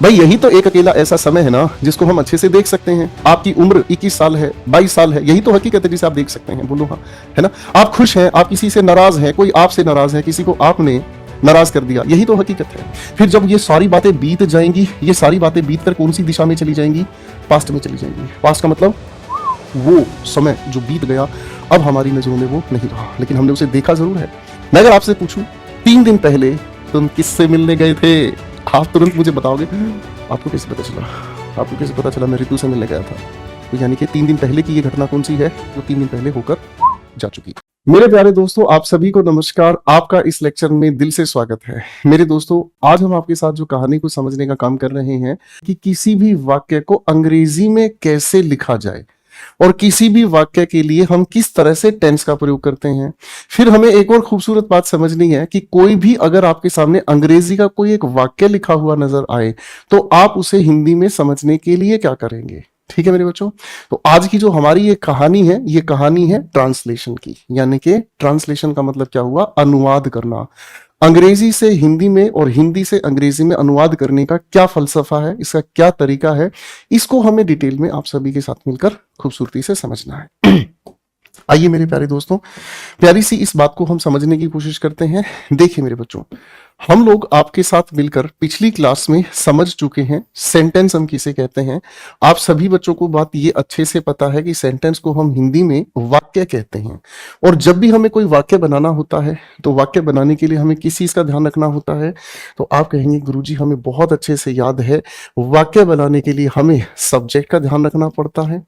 भाई यही तो एक अकेला ऐसा समय है ना जिसको हम अच्छे से देख सकते हैं। आपकी उम्र 21 साल है, 22 साल है, यही तो हकीकत है जिसे आप देख सकते हैं। बोलो हाँ, है ना। आप खुश हैं, आप किसी से नाराज हैं, कोई आपसे नाराज है, किसी को आपने नाराज कर दिया, यही तो हकीकत है। फिर जब ये सारी बातें बीत जाएंगी, ये सारी बातें बीत कर कौन सी दिशा में चली जाएंगी? पास्ट में चली जाएंगी। पास्ट का मतलब वो समय जो बीत गया, अब हमारी नजरों में वो नहीं रहा, लेकिन हमने उसे देखा जरूर है। मैं अगर आपसे पूछूं 3 दिन पहले तुम किससे मिलने गए थे, आप तुरंत मुझे बताओगे। आपको कैसे पता चला? आपको कैसे पता चला मैं ऋतु से मिलने गया था? तो यानी कि 3 दिन पहले की ये घटना कौन सी है जो 3 दिन पहले होकर जा चुकी है। मेरे प्यारे दोस्तों, आप सभी को नमस्कार। आपका इस लेक्चर में दिल से स्वागत है। मेरे दोस्तों, आज हम आपके साथ जो कहानी को समझने का काम कर रहे हैं कि किसी भी वाक्य को अंग्रेजी में कैसे लिखा जाए और किसी भी वाक्य के लिए हम किस तरह से टेंस का प्रयोग करते हैं। फिर हमें एक और खूबसूरत बात समझनी है कि कोई भी अगर आपके सामने अंग्रेजी का कोई एक वाक्य लिखा हुआ नजर आए तो आप उसे हिंदी में समझने के लिए क्या करेंगे। ठीक है मेरे बच्चों, तो आज की जो हमारी ये कहानी है ट्रांसलेशन की। यानी कि ट्रांसलेशन का मतलब क्या हुआ? अनुवाद करना। अंग्रेजी से हिंदी में और हिंदी से अंग्रेजी में अनुवाद करने का क्या फलसफा है, इसका क्या तरीका है, इसको हमें डिटेल में आप सभी के साथ मिलकर खूबसूरती से समझना है। आइए मेरे प्यारे दोस्तों, प्यारी सी इस बात को हम समझने की कोशिश करते हैं। देखिए मेरे बच्चों, हम लोग आपके साथ मिलकर पिछली क्लास में समझ चुके हैं सेंटेंस हम किसे कहते हैं। आप सभी बच्चों को बात ये अच्छे से पता है कि सेंटेंस को हम हिंदी में वाक्य कहते हैं। और जब भी हमें कोई वाक्य बनाना होता है तो वाक्य बनाने के लिए हमें किस चीज का ध्यान रखना होता है? तो आप कहेंगे गुरुजी हमें बहुत अच्छे से याद है, वाक्य बनाने के लिए हमें सब्जेक्ट का ध्यान रखना पड़ता है।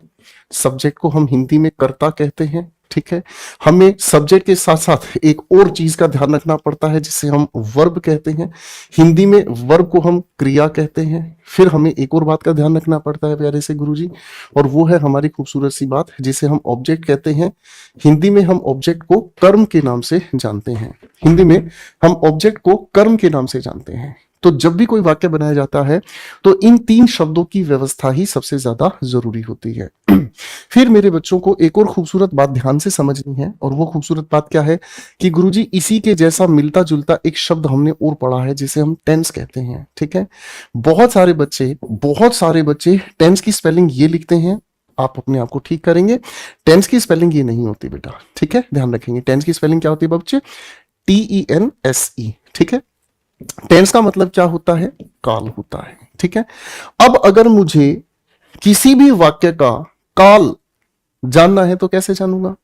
सब्जेक्ट को हम हिंदी में कर्ता कहते हैं। ठीक है, हमें सब्जेक्ट के साथ साथ एक और चीज का ध्यान रखना पड़ता है जिसे हम वर्ब कहते हैं। हिंदी में वर्ब को हम क्रिया कहते हैं। फिर हमें एक और बात का ध्यान रखना पड़ता है प्यारे से गुरुजी, और वो है हमारी खूबसूरत सी बात जिसे हम ऑब्जेक्ट कहते हैं। हिंदी में हम ऑब्जेक्ट को कर्म के नाम से जानते हैं। हिंदी में हम ऑब्जेक्ट को कर्म के नाम से जानते हैं। तो जब भी कोई वाक्य बनाया जाता है तो इन 3 शब्दों की व्यवस्था ही सबसे ज्यादा जरूरी होती है। फिर मेरे बच्चों को एक और खूबसूरत बात ध्यान से समझनी है, और वो खूबसूरत बात क्या है कि गुरुजी इसी के जैसा मिलता जुलता एक शब्द हमने और पढ़ा है जिसे हम टेंस कहते हैं। ठीक है, बहुत सारे बच्चे टेंस की स्पेलिंग ये लिखते हैं। आप अपने आप को ठीक करेंगे, टेंस की स्पेलिंग ये नहीं होती बेटा। ठीक है, ध्यान रखेंगे। टेंस की स्पेलिंग क्या होती है बच्चे? TENSE। ठीक है, टेंस का मतलब क्या होता है? काल होता है। ठीक है, अब अगर मुझे किसी भी वाक्य का काल जानना है तो कैसे जानूंगा?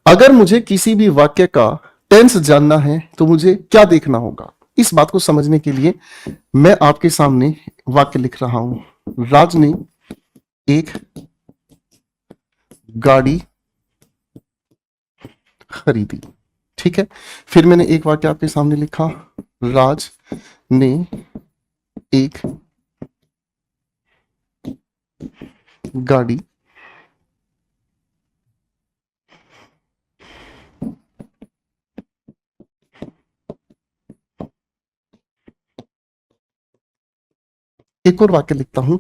अगर मुझे किसी भी वाक्य का टेंस जानना है तो मुझे क्या देखना होगा? इस बात को समझने के लिए मैं आपके सामने वाक्य लिख रहा हूं। राज ने एक गाड़ी खरीदी। ठीक है, फिर मैंने एक वाक्य आपके सामने लिखा, राज ने एक गाड़ी एक और वाक्य लिखता हूं,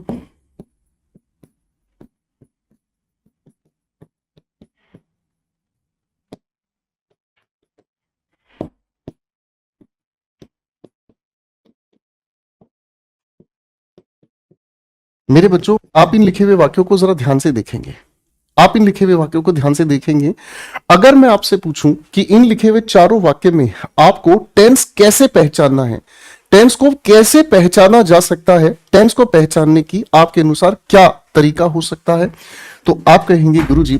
मेरे बच्चों आप इन लिखे हुए वाक्यों को जरा ध्यान से देखेंगे। आप इन लिखे हुए वाक्यों को ध्यान से देखेंगे। अगर मैं आपसे पूछूं कि इन लिखे हुए चारों वाक्य में आपको टेंस कैसे पहचानना है, टेंस को कैसे पहचाना जा सकता है, टेंस को पहचानने की आपके अनुसार क्या तरीका हो सकता है, तो आप कहेंगे गुरुजी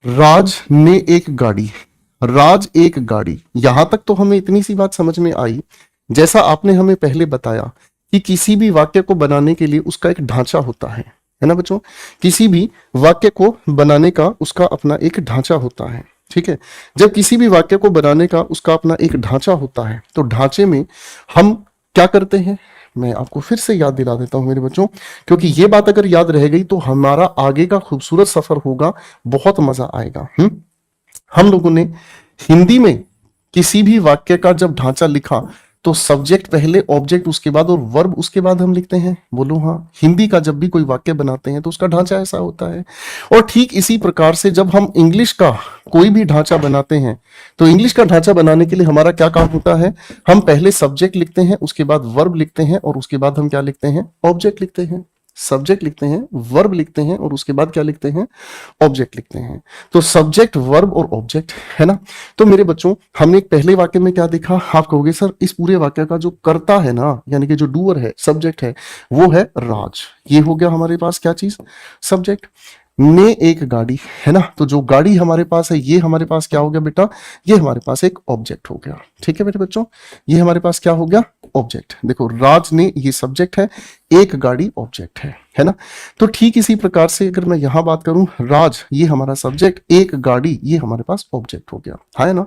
राज ने एक गाड़ी, राज एक गाड़ी। यहां तक तो हमें इतनी सी बात समझ में आई, जैसा आपने हमें पहले बताया कि किसी भी वाक्य को बनाने के लिए उसका एक ढांचा होता है ना बच्चों? किसी भी वाक्य को बनाने का उसका अपना एक ढांचा होता है। ठीक है, जब किसी भी वाक्य को बनाने का उसका अपना एक ढांचा होता है तो ढांचे में हम क्या करते हैं? मैं आपको फिर से याद दिला देता हूं मेरे बच्चों, क्योंकि ये बात अगर याद रह गई तो हमारा आगे का खूबसूरत सफर होगा, बहुत मजा आएगा। हम लोगों ने हिंदी में किसी भी वाक्य का जब ढांचा लिखा तो सब्जेक्ट पहले, ऑब्जेक्ट उसके बाद और वर्ब उसके बाद हम लिखते हैं। बोलो हाँ। हिंदी का जब भी कोई वाक्य बनाते हैं तो उसका ढांचा ऐसा होता है। और ठीक इसी प्रकार से जब हम इंग्लिश का कोई भी ढांचा बनाते हैं तो इंग्लिश का ढांचा बनाने के लिए हमारा क्या काम होता है, हम पहले सब्जेक्ट लिखते हैं, उसके बाद वर्ब लिखते हैं और उसके बाद हम क्या लिखते हैं, ऑब्जेक्ट लिखते हैं। सब्जेक्ट लिखते हैं, वर्ब लिखते हैं और उसके बाद क्या लिखते हैं, ऑब्जेक्ट लिखते हैं। तो सब्जेक्ट, वर्ब और ऑब्जेक्ट, है ना। तो मेरे बच्चों, हमने एक पहले वाक्य में क्या देखा, आप कहोगे सर इस पूरे वाक्य का जो कर्ता है ना, यानी कि जो डूअर है, सब्जेक्ट है, वो है राज। ये हो गया हमारे पास क्या चीज, सब्जेक्ट। ने एक गाड़ी, है ना, तो जो गाड़ी हमारे पास है ये हमारे पास क्या हो गया बेटा, ये हमारे पास एक ऑब्जेक्ट हो गया। ठीक है मेरे बच्चों, ये हमारे पास क्या हो गया, ऑब्जेक्ट। देखो राज ने ये सब्जेक्ट है, एक गाड़ी ऑब्जेक्ट है ना। तो ठीक इसी प्रकार से अगर मैं यहां बात करूं, राज ये हमारा सब्जेक्ट, एक गाड़ी ये हमारे पास ऑब्जेक्ट हो गया, है ना।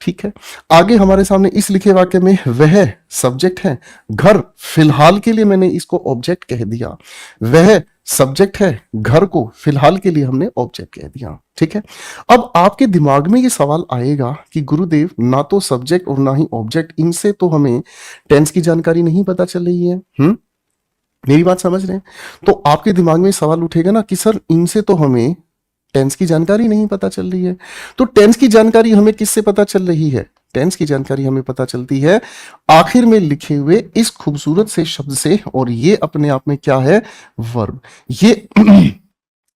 ठीक है, आगे हमारे सामने इस लिखे वाक्य में वह सब्जेक्ट है, घर फिलहाल के लिए मैंने इसको ऑब्जेक्ट कह दिया, वह सब्जेक्ट है, घर को फिलहाल के लिए हमने ऑब्जेक्ट कह दिया। ठीक है, अब आपके दिमाग में ये सवाल आएगा कि गुरुदेव ना तो सब्जेक्ट और ना ही ऑब्जेक्ट, इनसे तो हमें टेंस की जानकारी नहीं पता चल रही है। मेरी बात समझ रहे हैं? तो आपके दिमाग में सवाल उठेगा ना कि सर इनसे तो हमें टेंस की जानकारी नहीं पता चल रही है। तो टेंस की जानकारी हमें किससे पता चल रही है, टेंस की जानकारी हमें पता चलती है आखिर में लिखे हुए इस खूबसूरत से शब्द से, और ये अपने आप में क्या है, वर्ब। ये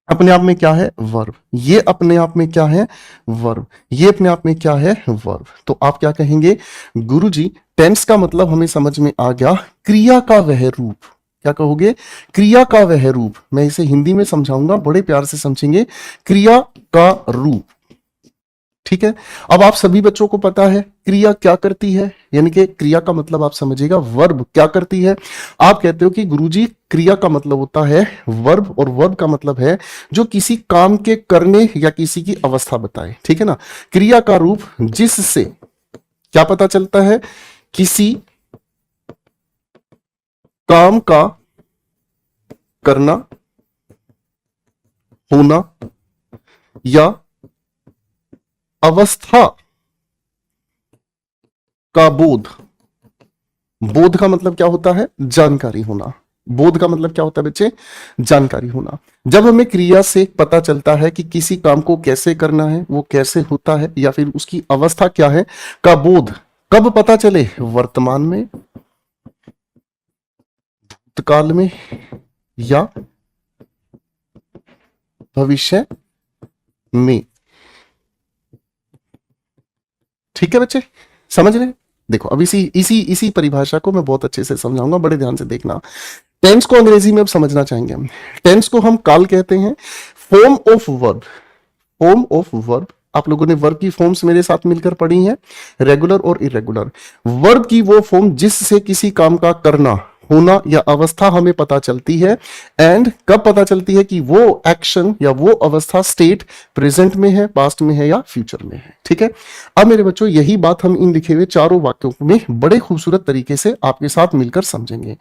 अपने आप में क्या है, वर्ब। ये अपने आप में क्या है, वर्ब। ये अपने आप में क्या है, वर्ब। तो आप क्या कहेंगे, गुरुजी टेंस का मतलब हमें समझ में आ गया, क्रिया का वह रूप। क्या कहोगे, क्रिया का वह रूप। मैं इसे हिंदी में समझाऊंगा, बड़े प्यार से समझेंगे, क्रिया का रूप। ठीक है, अब आप सभी बच्चों को पता है क्रिया क्या करती है, यानी कि क्रिया का मतलब आप समझिएगा वर्ब क्या करती है। आप कहते हो कि गुरुजी क्रिया का मतलब होता है वर्ब, और वर्ब का मतलब है जो किसी काम के करने या किसी की अवस्था बताए। ठीक है ना, क्रिया का रूप जिससे क्या पता चलता है, किसी काम का करना, होना या अवस्था का बोध। बोध का मतलब क्या होता है, जानकारी होना। बोध का मतलब क्या होता है बच्चे, जानकारी होना। जब हमें क्रिया से पता चलता है कि किसी काम को कैसे करना है, वो कैसे होता है, या फिर उसकी अवस्था क्या है, का बोध कब पता चले, वर्तमान में, भूतकाल में या भविष्य में। ठीक है बच्चे, समझ रहे? देखो अब इसी परिभाषा को मैं बहुत अच्छे से समझाऊंगा, बड़े ध्यान से देखना। टेंस को अंग्रेजी में अब समझना चाहेंगे हम। टेंस को हम काल कहते हैं, form of verb. Form of verb, आप लोगों ने वर्ब की फॉर्म्स मेरे साथ मिलकर पढ़ी हैं, रेगुलर और इरेगुलर। वर्ब की वो फॉर्म जिससे किसी काम का करना, होना या अवस्था हमें पता चलती है। एंड कब पता चलती है कि वो एक्शन या वो अवस्था, स्टेट प्रेजेंट में है, पास्ट में है या फ्यूचर में है। ठीक है, अब मेरे बच्चों यही बात हम इन लिखे हुए चारों वाक्यों में बड़े खूबसूरत तरीके से आपके साथ मिलकर समझेंगे।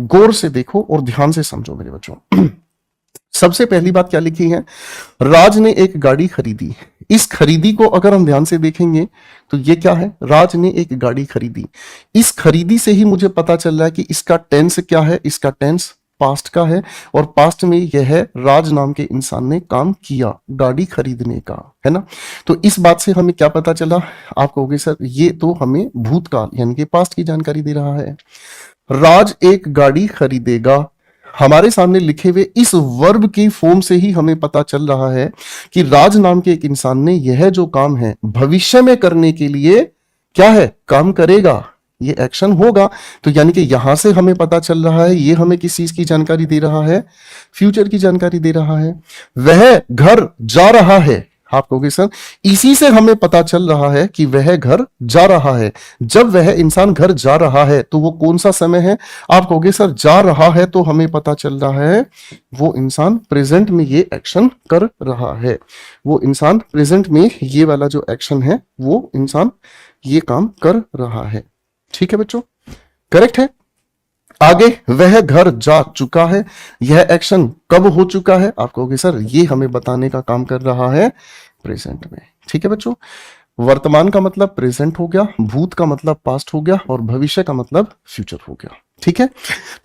गौर से देखो और ध्यान से समझो मेरे बच्चों। सबसे पहली बात क्या लिखी है, राज ने एक गाड़ी खरीदी। इस खरीदी को अगर हम ध्यान से देखेंगे तो ये क्या है, राज ने एक गाड़ी खरीदी। इस खरीदी से ही मुझे पता चल रहा है कि इसका टेंस क्या है, इसका टेंस पास्ट का है, और पास्ट में यह है राज नाम के इंसान ने काम किया गाड़ी खरीदने का, है ना। तो इस बात से हमें क्या पता चला, आप कहोगे सर ये तो हमें भूतकाल यानी कि पास्ट की जानकारी दे रहा है। राज एक गाड़ी खरीदेगा, हमारे सामने लिखे हुए इस वर्ब की फॉर्म से ही हमें पता चल रहा है कि राज नाम के एक इंसान ने यह जो काम है भविष्य में करने के लिए क्या है, काम करेगा, ये एक्शन होगा। तो यानी कि यहां से हमें पता चल रहा है, ये हमें किस चीज की जानकारी दे रहा है, फ्यूचर की जानकारी दे रहा है। वह घर जा रहा है, आप कहोगे सर इसी से हमें पता चल रहा है कि वह घर जा रहा है। जब वह इंसान घर जा रहा है तो वो कौन सा समय है, आप कहोगे सर जा रहा है तो हमें पता चल रहा है वो इंसान प्रेजेंट में ये एक्शन कर रहा है। वो इंसान प्रेजेंट में ये वाला जो एक्शन है वो इंसान ये काम कर रहा है। ठीक है बच्चों, करेक्ट है। आगे वह घर जा चुका है, यह एक्शन कब हो चुका है, आप कहोगे सर ये हमें बताने का काम कर रहा है प्रेजेंट में। ठीक है बच्चों, वर्तमान का मतलब प्रेजेंट हो गया, भूत का मतलब पास्ट हो गया और भविष्य का मतलब फ्यूचर हो गया। ठीक है,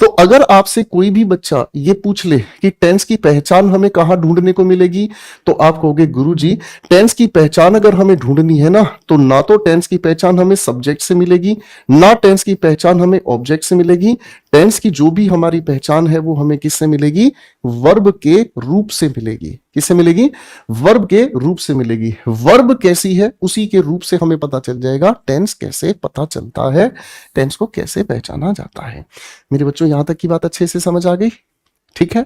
तो अगर आपसे कोई भी बच्चा ये पूछ ले कि टेंस की पहचान हमें कहाँ ढूंढने को मिलेगी, तो आप कहोगे गुरुजी टेंस की पहचान अगर हमें ढूंढनी है ना तो टेंस की पहचान हमें सब्जेक्ट से मिलेगी, ना टेंस की पहचान हमें ऑब्जेक्ट से मिलेगी। टेंस की जो भी हमारी पहचान है वो हमें किससे मिलेगी? वर्ब के रूप से मिलेगी। किससे मिलेगी? वर्ब के रूप से मिलेगी। वर्ब कैसी है उसी के रूप से हमें पता चल जाएगा टेंस कैसे पता चलता है, टेंस को कैसे पहचाना जाता है। मेरे बच्चों यहां तक की बात अच्छे से समझ आ गई? ठीक है,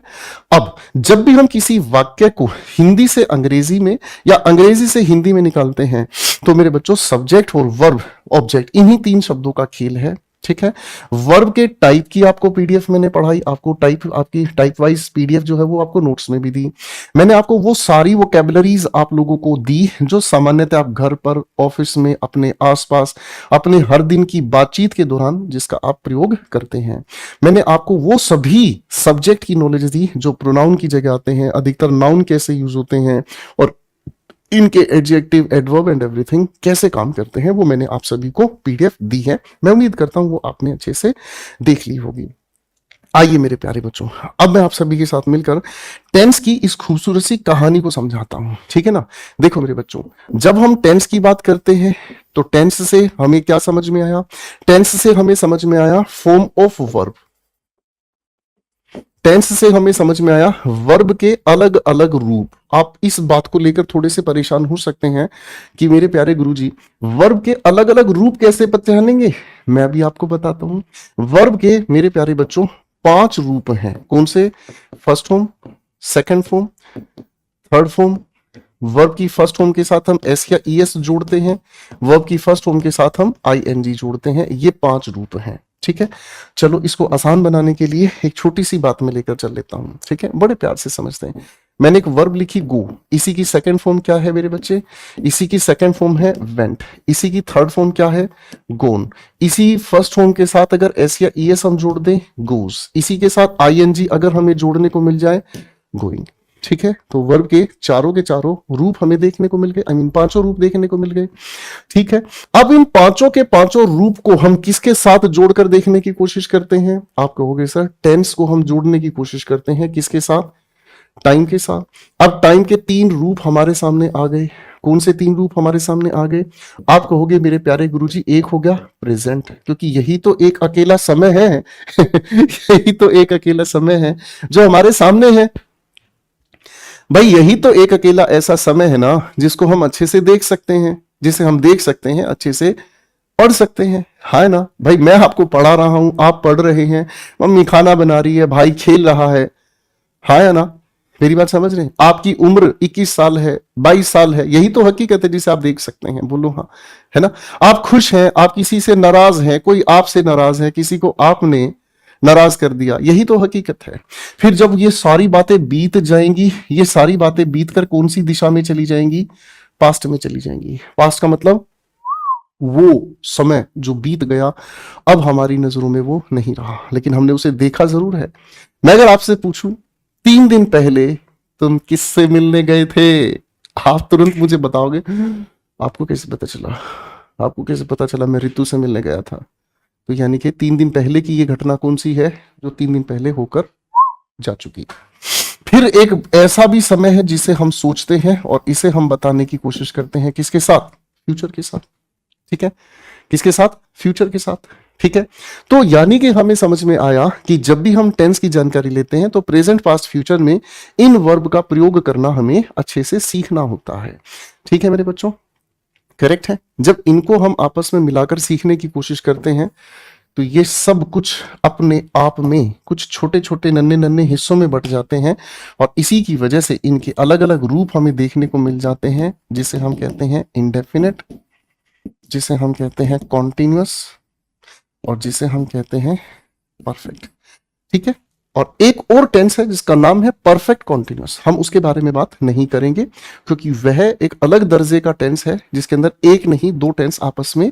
अब जब भी हम किसी वाक्य को हिंदी से अंग्रेजी में या अंग्रेजी से हिंदी में निकालते हैं तो मेरे बच्चों सब्जेक्ट और वर्ब ऑब्जेक्ट इन्हीं तीन शब्दों का खेल है। ठीक है, वर्ब के टाइप की आपको पीडीएफ मैंने पढ़ाई, आपको आपकी टाइप वाइज पीडीएफ जो है वो आपको नोट्स में भी दी। मैंने आपको वो सारी वोकैबुलरीज आप लोगों को दी जो सामान्यतः आप घर पर, ऑफिस में, अपने आसपास, अपने हर दिन की बातचीत के दौरान जिसका आप प्रयोग करते हैं। मैंने आपको वो सभी सब्जेक्ट की नॉलेज दी जो प्रोनाउन की जगह आते हैं, अधिकतर नाउन कैसे यूज होते हैं और इनके एडजेक्टिव, एडवर्ब एंड एवरीथिंग कैसे काम करते हैं, वो मैंने आप सभी को पीडीएफ दी है। मैं उम्मीद करता हूं वो आपने अच्छे से देख ली होगी। आइए मेरे प्यारे बच्चों, अब मैं आप सभी के साथ मिलकर टेंस की इस खूबसूरत सी कहानी को समझाता हूं। ठीक है ना? देखो मेरे बच्चों, जब हम टेंस की बात करते हैं तो टेंस से हमें क्या समझ में आया? टेंस से हमें समझ में आया फॉर्म ऑफ वर्ब। टेंस से हमें समझ में आया वर्ब के अलग अलग रूप। आप इस बात को लेकर थोड़े से परेशान हो सकते हैं कि मेरे प्यारे गुरुजी वर्ब के अलग अलग रूप कैसे पहचानेंगे? मैं भी आपको बताता हूं। वर्ब के मेरे प्यारे बच्चों 5 रूप हैं। कौन से? First form, second form, third form. Verb की फर्स्ट फॉर्म के साथ हम एस या ईएस जोड़ते हैं, वर्ब की फर्स्ट फॉर्म के साथ हम आईएनजी जोड़ते हैं। ये 5 रूप हैं। ठीक है, चलो इसको आसान बनाने के लिए एक छोटी सी बात में लेकर चल लेता हूं। ठीक है, बड़े प्यार से समझते हैं। मैंने एक वर्ब लिखी गो, इसी की सेकंड फॉर्म क्या है मेरे बच्चे? इसी की सेकंड फॉर्म है वेंट। इसी की थर्ड फॉर्म क्या है? गोन। इसी फर्स्ट फॉर्म के साथ अगर एस या ईएस हम जोड़ दें, गोज। इसी के साथ आईएनजी अगर हमें जोड़ने को मिल जाए, गोइंग। ठीक है, तो वर्ब के चारों रूप हमें देखने को मिल गए, 5 रूप देखने को मिल गए। ठीक है, अब इन 5 के 5 रूप को हम किसके साथ जोड़कर देखने की कोशिश करते हैं? आप कहोगे सर टेंस को हम जोड़ने की कोशिश करते हैं किसके साथ? टाइम के साथ। अब टाइम के 3 रूप हमारे सामने आ गए। कौन से 3 रूप हमारे सामने आ गए? आप कहोगे मेरे प्यारे गुरुजी एक हो गया प्रेजेंट, क्योंकि यही तो एक अकेला समय है यही तो एक अकेला समय है जो हमारे सामने है। भाई यही तो एक अकेला ऐसा समय है ना जिसको हम अच्छे से देख सकते हैं, जिसे हम देख सकते हैं, अच्छे से पढ़ सकते हैं। है ना भाई? मैं आपको पढ़ा रहा हूं, आप पढ़ रहे हैं, मम्मी खाना बना रही है, भाई खेल रहा है ना? मेरी बात समझ रहे हैं? आपकी उम्र 21 साल है, 22 साल है, यही तो हकीकत है जिसे आप देख सकते हैं। बोलो हाँ, है ना? आप खुश हैं, आप किसी से नाराज हैं, कोई आपसे नाराज है, किसी को आपने नाराज कर दिया, यही तो हकीकत है। फिर जब ये सारी बातें बीत जाएंगी, ये सारी बातें बीत कर कौन सी दिशा में चली जाएंगी? पास्ट में चली जाएंगी। पास्ट का मतलब वो समय जो बीत गया, अब हमारी नजरों में वो नहीं रहा, लेकिन हमने उसे देखा जरूर है। मैं अगर आपसे पूछूं 3 दिन पहले तुम किससे मिलने गए थे, आप तुरंत मुझे बताओगे आपको कैसे पता चला? आपको कैसे पता चला? मैं रितु से मिलने गया था। तो यानी कि 3 दिन पहले की ये घटना कौन सी है? जो 3 दिन पहले होकर जा चुकी। फिर एक ऐसा भी समय है जिसे हम सोचते हैं और इसे हम बताने की कोशिश करते हैं किसके साथ? फ्यूचर के साथ। ठीक है, किसके साथ? फ्यूचर के साथ। ठीक है, तो यानी कि हमें समझ में आया कि जब भी हम टेंस की जानकारी लेते हैं तो प्रेजेंट, पास्ट, फ्यूचर में इन वर्ब का प्रयोग करना हमें अच्छे से सीखना होता है। ठीक है मेरे बच्चों, करेक्ट है? जब इनको हम आपस में मिलाकर सीखने की कोशिश करते हैं तो ये सब कुछ अपने आप में कुछ छोटे छोटे नन्हे नन्हे हिस्सों में बट जाते हैं और इसी की वजह से इनके अलग अलग रूप हमें देखने को मिल जाते हैं, जिसे हम कहते हैं इंडेफिनिट, जिसे हम कहते हैं कॉन्टिन्यूअस और जिसे हम कहते हैं परफेक्ट। ठीक है, और एक और टेंस है जिसका नाम है परफेक्ट कॉन्टिन्यूअस। हम उसके बारे में बात नहीं करेंगे क्योंकि वह एक अलग दर्जे का टेंस है जिसके अंदर एक नहीं दो टेंस आपस में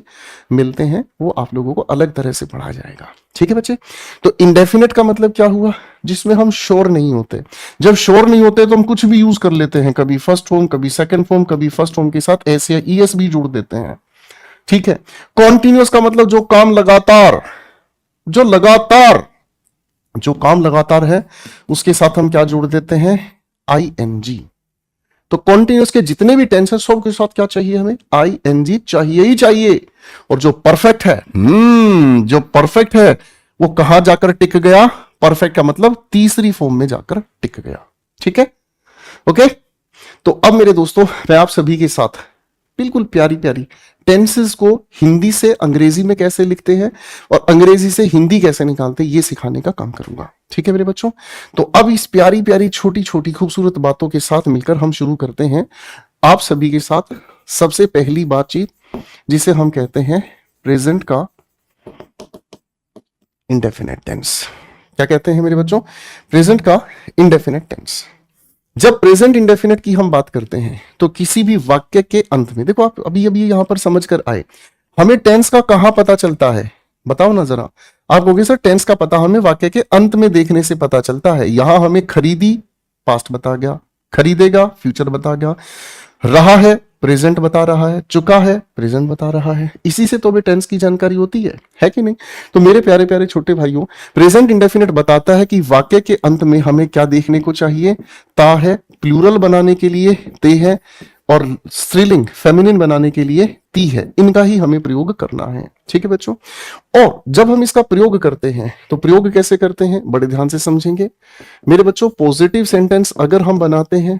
मिलते हैं, वो आप लोगों को अलग तरह से पढ़ा जाएगा। ठीक है बच्चे। तो इंडेफिनेट का मतलब क्या हुआ? जिसमें हम श्योर नहीं होते। जब श्योर नहीं होते तो हम कुछ भी यूज कर लेते हैं, कभी फर्स्ट फॉर्म, कभी सेकंड फॉर्म, कभी फर्स्ट फॉर्म के साथ एस या ईएस भी जोड़ देते हैं। ठीक है। कॉन्टिन्यूअस का मतलब जो काम लगातार, जो काम लगातार है उसके साथ हम क्या जोड़ देते हैं? आईएनजी। तो कॉन्टिन्यूअस के जितने भी टेंस है सब के साथ क्या चाहिए? हमें आईएनजी चाहिए ही चाहिए। और जो परफेक्ट है, जो परफेक्ट है वो कहां जाकर टिक गया? परफेक्ट का मतलब तीसरी फॉर्म में जाकर टिक गया। ठीक है, ओके। तो अब मेरे दोस्तों मैं आप सभी के साथ बिल्कुल प्यारी प्यारी टेंसेस को हिंदी से अंग्रेजी में कैसे लिखते हैं और अंग्रेजी से हिंदी कैसे निकालते हैं ये सिखाने का काम करूंगा। ठीक है मेरे बच्चों। तो अब इस प्यारी प्यारी छोटी छोटी खूबसूरत बातों के साथ मिलकर हम शुरू करते हैं आप सभी के साथ सबसे पहली बातचीत, जिसे हम कहते हैं प्रेजेंट का इंडेफिनेट टेंस। क्या कहते हैं मेरे बच्चों? प्रेजेंट का इंडेफिनेट टेंस। जब प्रेजेंट इंडेफिनेट की हम बात करते हैं तो किसी भी वाक्य के अंत में, देखो आप अभी अभी यहां पर समझ कर आए, हमें टेंस का कहां पता चलता है? बताओ ना जरा। आप कहोगे सर टेंस का पता हमें वाक्य के अंत में देखने से पता चलता है। यहां हमें खरीदी पास्ट बता गया, खरीदेगा फ्यूचर बता गया, रहा है प्रेजेंट बता रहा है, चुका है प्रेजेंट बता रहा है। इसी से तो हमें टेंस की जानकारी होती है कि नहीं? तो मेरे प्यारे प्यारे छोटे भाइयों, प्रेजेंट इंडेफिनेट बताता है कि वाक्य के अंत में हमें क्या देखने को चाहिए? ता है, प्लूरल बनाने के लिए ते है, और स्त्रीलिंग फेमिनिन बनाने के लिए ती है। इनका ही हमें प्रयोग करना है। ठीक है बच्चों। और जब हम इसका प्रयोग करते हैं तो प्रयोग कैसे करते हैं बड़े ध्यान से समझेंगे मेरे बच्चों। पॉजिटिव सेंटेंस अगर हम बनाते हैं,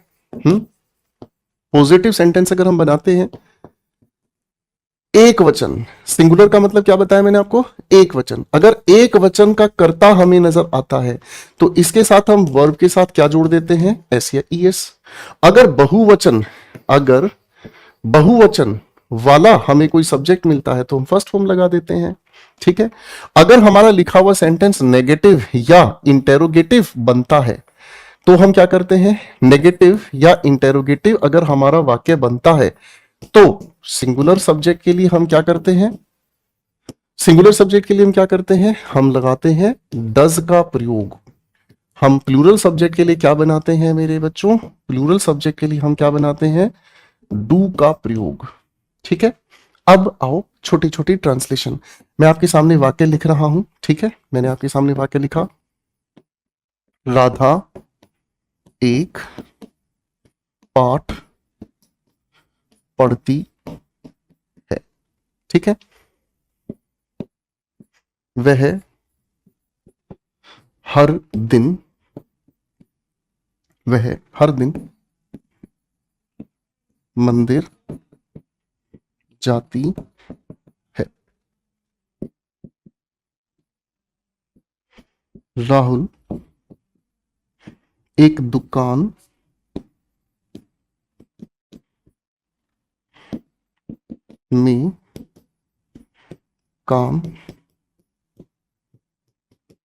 पॉजिटिव सेंटेंस अगर हम बनाते हैं, एक वचन, सिंगुलर का मतलब क्या बताया मैंने आपको? एक वचन। अगर एक वचन का कर्ता हमें नजर आता है तो इसके साथ हम वर्ब के साथ क्या जोड़ देते हैं? एस या ईएस। अगर बहुवचन वाला हमें कोई सब्जेक्ट मिलता है तो हम फर्स्ट फॉर्म लगा देते हैं। ठीक है। अगर हमारा लिखा हुआ सेंटेंस नेगेटिव या इंटेरोगेटिव बनता है तो हम क्या करते हैं? नेगेटिव या इंटेरोगेटिव अगर हमारा वाक्य बनता है तो सिंगुलर सब्जेक्ट के लिए हम क्या करते हैं? सिंगुलर सब्जेक्ट के लिए हम क्या करते हैं? हम लगाते हैं डज का प्रयोग। हम प्लूरल सब्जेक्ट के लिए क्या बनाते हैं मेरे बच्चों? प्लूरल सब्जेक्ट के लिए हम क्या बनाते हैं? डू का प्रयोग। ठीक है। अब आओ छोटी छोटी ट्रांसलेशन। मैं आपके सामने वाक्य लिख रहा हूं। ठीक है, मैंने आपके सामने वाक्य लिखा, राधा एक पाठ पढ़ती है। ठीक है। वह हर दिन मंदिर जाती है। राहुल एक दुकान में काम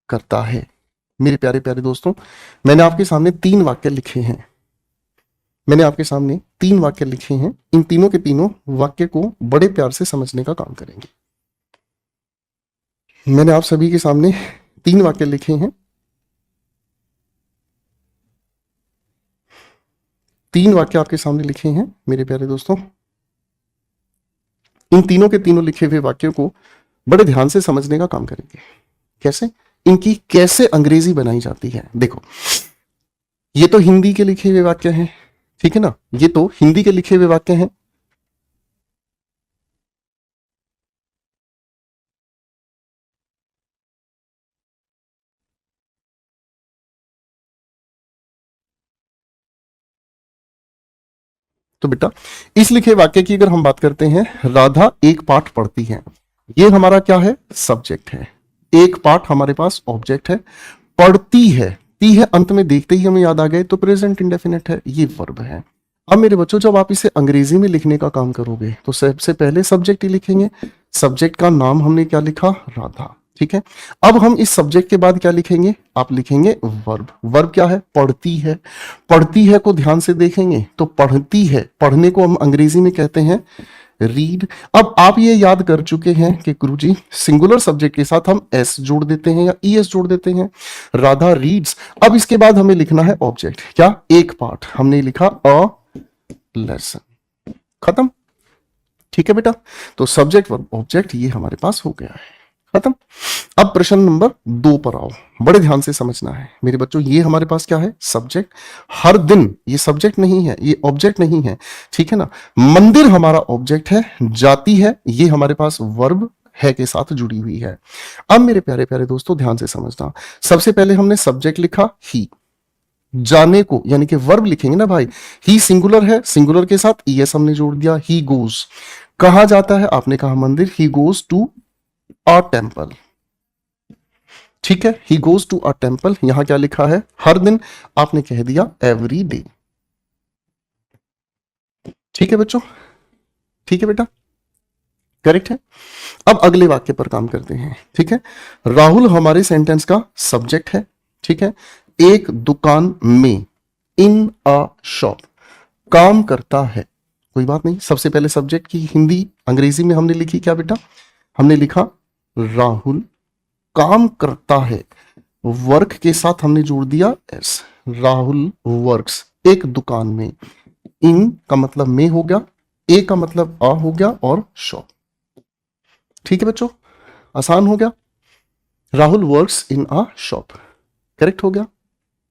करता है। मेरे प्यारे प्यारे दोस्तों, मैंने आपके सामने तीन वाक्य लिखे हैं। इन तीनों के तीनों वाक्य को बड़े प्यार से समझने का काम करेंगे। मैंने आप सभी के सामने तीन वाक्य लिखे हैं। तीन वाक्य आपके सामने लिखे हैं मेरे प्यारे दोस्तों। इन तीनों के तीनों लिखे हुए वाक्यों को बड़े ध्यान से समझने का काम करेंगे। कैसे? इनकी कैसे अंग्रेजी बनाई जाती है। देखो, ये तो हिंदी के लिखे हुए वाक्य हैं, ठीक है ना? ये तो हिंदी के लिखे हुए वाक्य हैं। तो बेटा, इस लिखे वाक्य की अगर हम बात करते हैं, राधा एक पाठ पढ़ती है, ये हमारा क्या है? सब्जेक्ट है। एक पाठ हमारे पास ऑब्जेक्ट है। पढ़ती है, ती है अंत में देखते ही हमें याद आ गए तो प्रेजेंट इंडेफिनिट है, ये वर्ब है। अब मेरे बच्चों, जब आप इसे अंग्रेजी में लिखने का काम करोगे तो सबसे पहले सब्जेक्ट ही लिखेंगे। सब्जेक्ट का नाम हमने क्या लिखा? राधा। ठीक है। अब हम इस सब्जेक्ट के बाद क्या लिखेंगे? आप लिखेंगे वर्ब। वर्ब क्या है? पढ़ती है। पढ़ती है को ध्यान से देखेंगे तो पढ़ती है, पढ़ने को हम अंग्रेजी में कहते हैं रीड। अब आप ये याद कर चुके हैं कि गुरुजी सिंगुलर सब्जेक्ट के साथ हम एस जोड़ देते हैं या ईएस जोड़ देते हैं। राधा रीड्स। अब इसके बाद हमें लिखना है ऑब्जेक्ट। क्या? एक पाठ। हमने लिखा अ लेसन। खत्म। ठीक है बेटा, तो सब्जेक्ट वर्ब ऑब्जेक्ट ये हमारे पास हो गया है। खत्म। अब प्रश्न नंबर 2 पर आओ, बड़े ध्यान से समझना है मेरे बच्चों। ये हमारे पास क्या है? सब्जेक्ट। हर दिन, ये सब्जेक्ट नहीं है, ये ऑब्जेक्ट नहीं है, ठीक है ना। मंदिर हमारा ऑब्जेक्ट है। जाती है ये हमारे पास वर्ब है के साथ जुड़ी हुई है। अब मेरे प्यारे प्यारे दोस्तों ध्यान से समझना। सबसे पहले हमने सब्जेक्ट लिखा ही। जाने को यानी कि वर्ब लिखेंगे ना भाई। ही सिंगुलर है, सिंगुलर के साथ ईएस हमने जोड़ दिया। He goes. कहा जाता है? आपने कहा मंदिर। He goes to a temple. ठीक है, he goes to a temple. यहां क्या लिखा है? हर दिन। आपने कह दिया एवरी डे। ठीक है बच्चों, ठीक है बेटा, करेक्ट है। अब अगले वाक्य पर काम करते हैं। ठीक है, राहुल हमारे सेंटेंस का सब्जेक्ट है। ठीक है, एक दुकान में, इन अ शॉप, काम करता है। कोई बात नहीं, सबसे पहले सब्जेक्ट की हिंदी अंग्रेजी में हमने लिखी क्या बेटा? हमने लिखा राहुल काम करता है। वर्क के साथ हमने जोड़ दिया एस। राहुल वर्क्स एक दुकान में। इन का मतलब में हो गया, ए का मतलब आ हो गया और शॉप। ठीक है बच्चों, आसान हो गया। Rahul works in a shop, correct हो गया।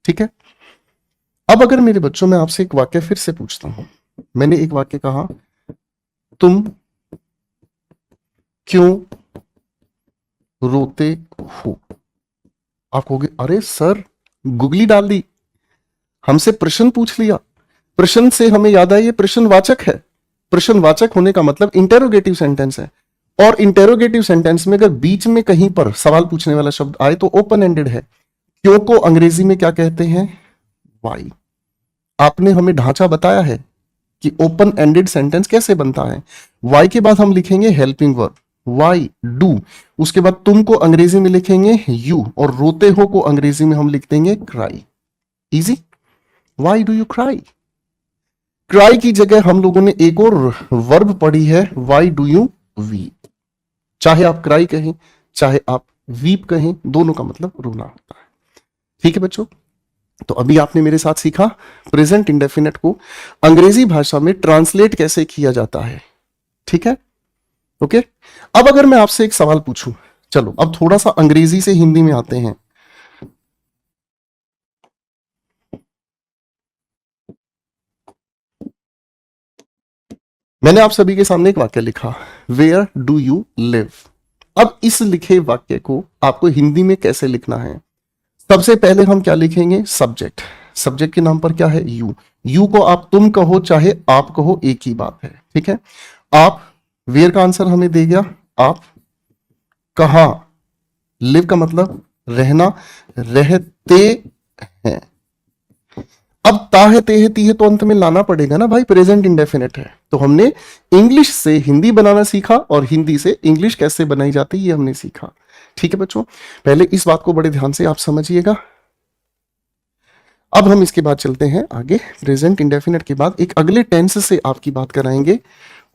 ठीक है, अब अगर मेरे बच्चों में आपसे एक वाक्य फिर से पूछता हूं। मैंने एक वाक्य कहा, तुम क्यों रोते हो? आप कहोगे अरे सर गुगली डाल दी, हमसे प्रश्न पूछ लिया। प्रश्न से हमें याद आया ये प्रश्नवाचक है। प्रश्नवाचक होने का मतलब इंटेरोगेटिव सेंटेंस है, और इंटेरोगेटिव सेंटेंस में अगर बीच में कहीं पर सवाल पूछने वाला शब्द आए तो ओपन एंडेड है। क्यों को अंग्रेजी में क्या कहते हैं? वाई। आपने हमें ढांचा बताया है कि ओपन एंडेड सेंटेंस कैसे बनता है। वाई के बाद हम लिखेंगे हेल्पिंग वर्ब, वाई डू। उसके बाद तुम को अंग्रेजी में लिखेंगे यू, और रोते हो को अंग्रेजी में हम लिख देंगे cry. Easy. Why do you cry? Cry की जगह हम लोगों ने एक और वर्ब पढ़ी है, वाई डू यू वीप। चाहे आप क्राई कहें चाहे आप वीप कहें, दोनों का मतलब रोना होता है। ठीक है बच्चों, तो अभी आपने मेरे साथ सीखा प्रेजेंट इंडेफिनिट को अंग्रेजी भाषा में ट्रांसलेट कैसे किया जाता है। ठीक है, ओके। अब अगर मैं आपसे एक सवाल पूछूं, चलो अब थोड़ा सा अंग्रेजी से हिंदी में आते हैं। मैंने आप सभी के सामने एक वाक्य लिखा, वेयर डू यू लिव। अब इस लिखे वाक्य को आपको हिंदी में कैसे लिखना है? सबसे पहले हम क्या लिखेंगे? सब्जेक्ट। सब्जेक्ट के नाम पर क्या है? यू। यू को आप तुम कहो चाहे आप कहो, एक ही बात है। ठीक है, आप, वेयर का आंसर हमें दे गया आप। कहां? लिव का मतलब रहना, रहते हैं। अब ता है, ते है, ती है तो अंत में लाना पड़ेगा ना भाई, प्रेजेंट इंडेफिनिट है। तो हमने इंग्लिश से हिंदी बनाना सीखा और हिंदी से इंग्लिश कैसे बनाई जाती है ये हमने सीखा। ठीक है बच्चों, पहले इस बात को बड़े ध्यान से आप समझिएगा। अब हम इसके बाद चलते हैं आगे। प्रेजेंट इंडेफिनिट के बाद एक अगले टेंस से आपकी बात कराएंगे,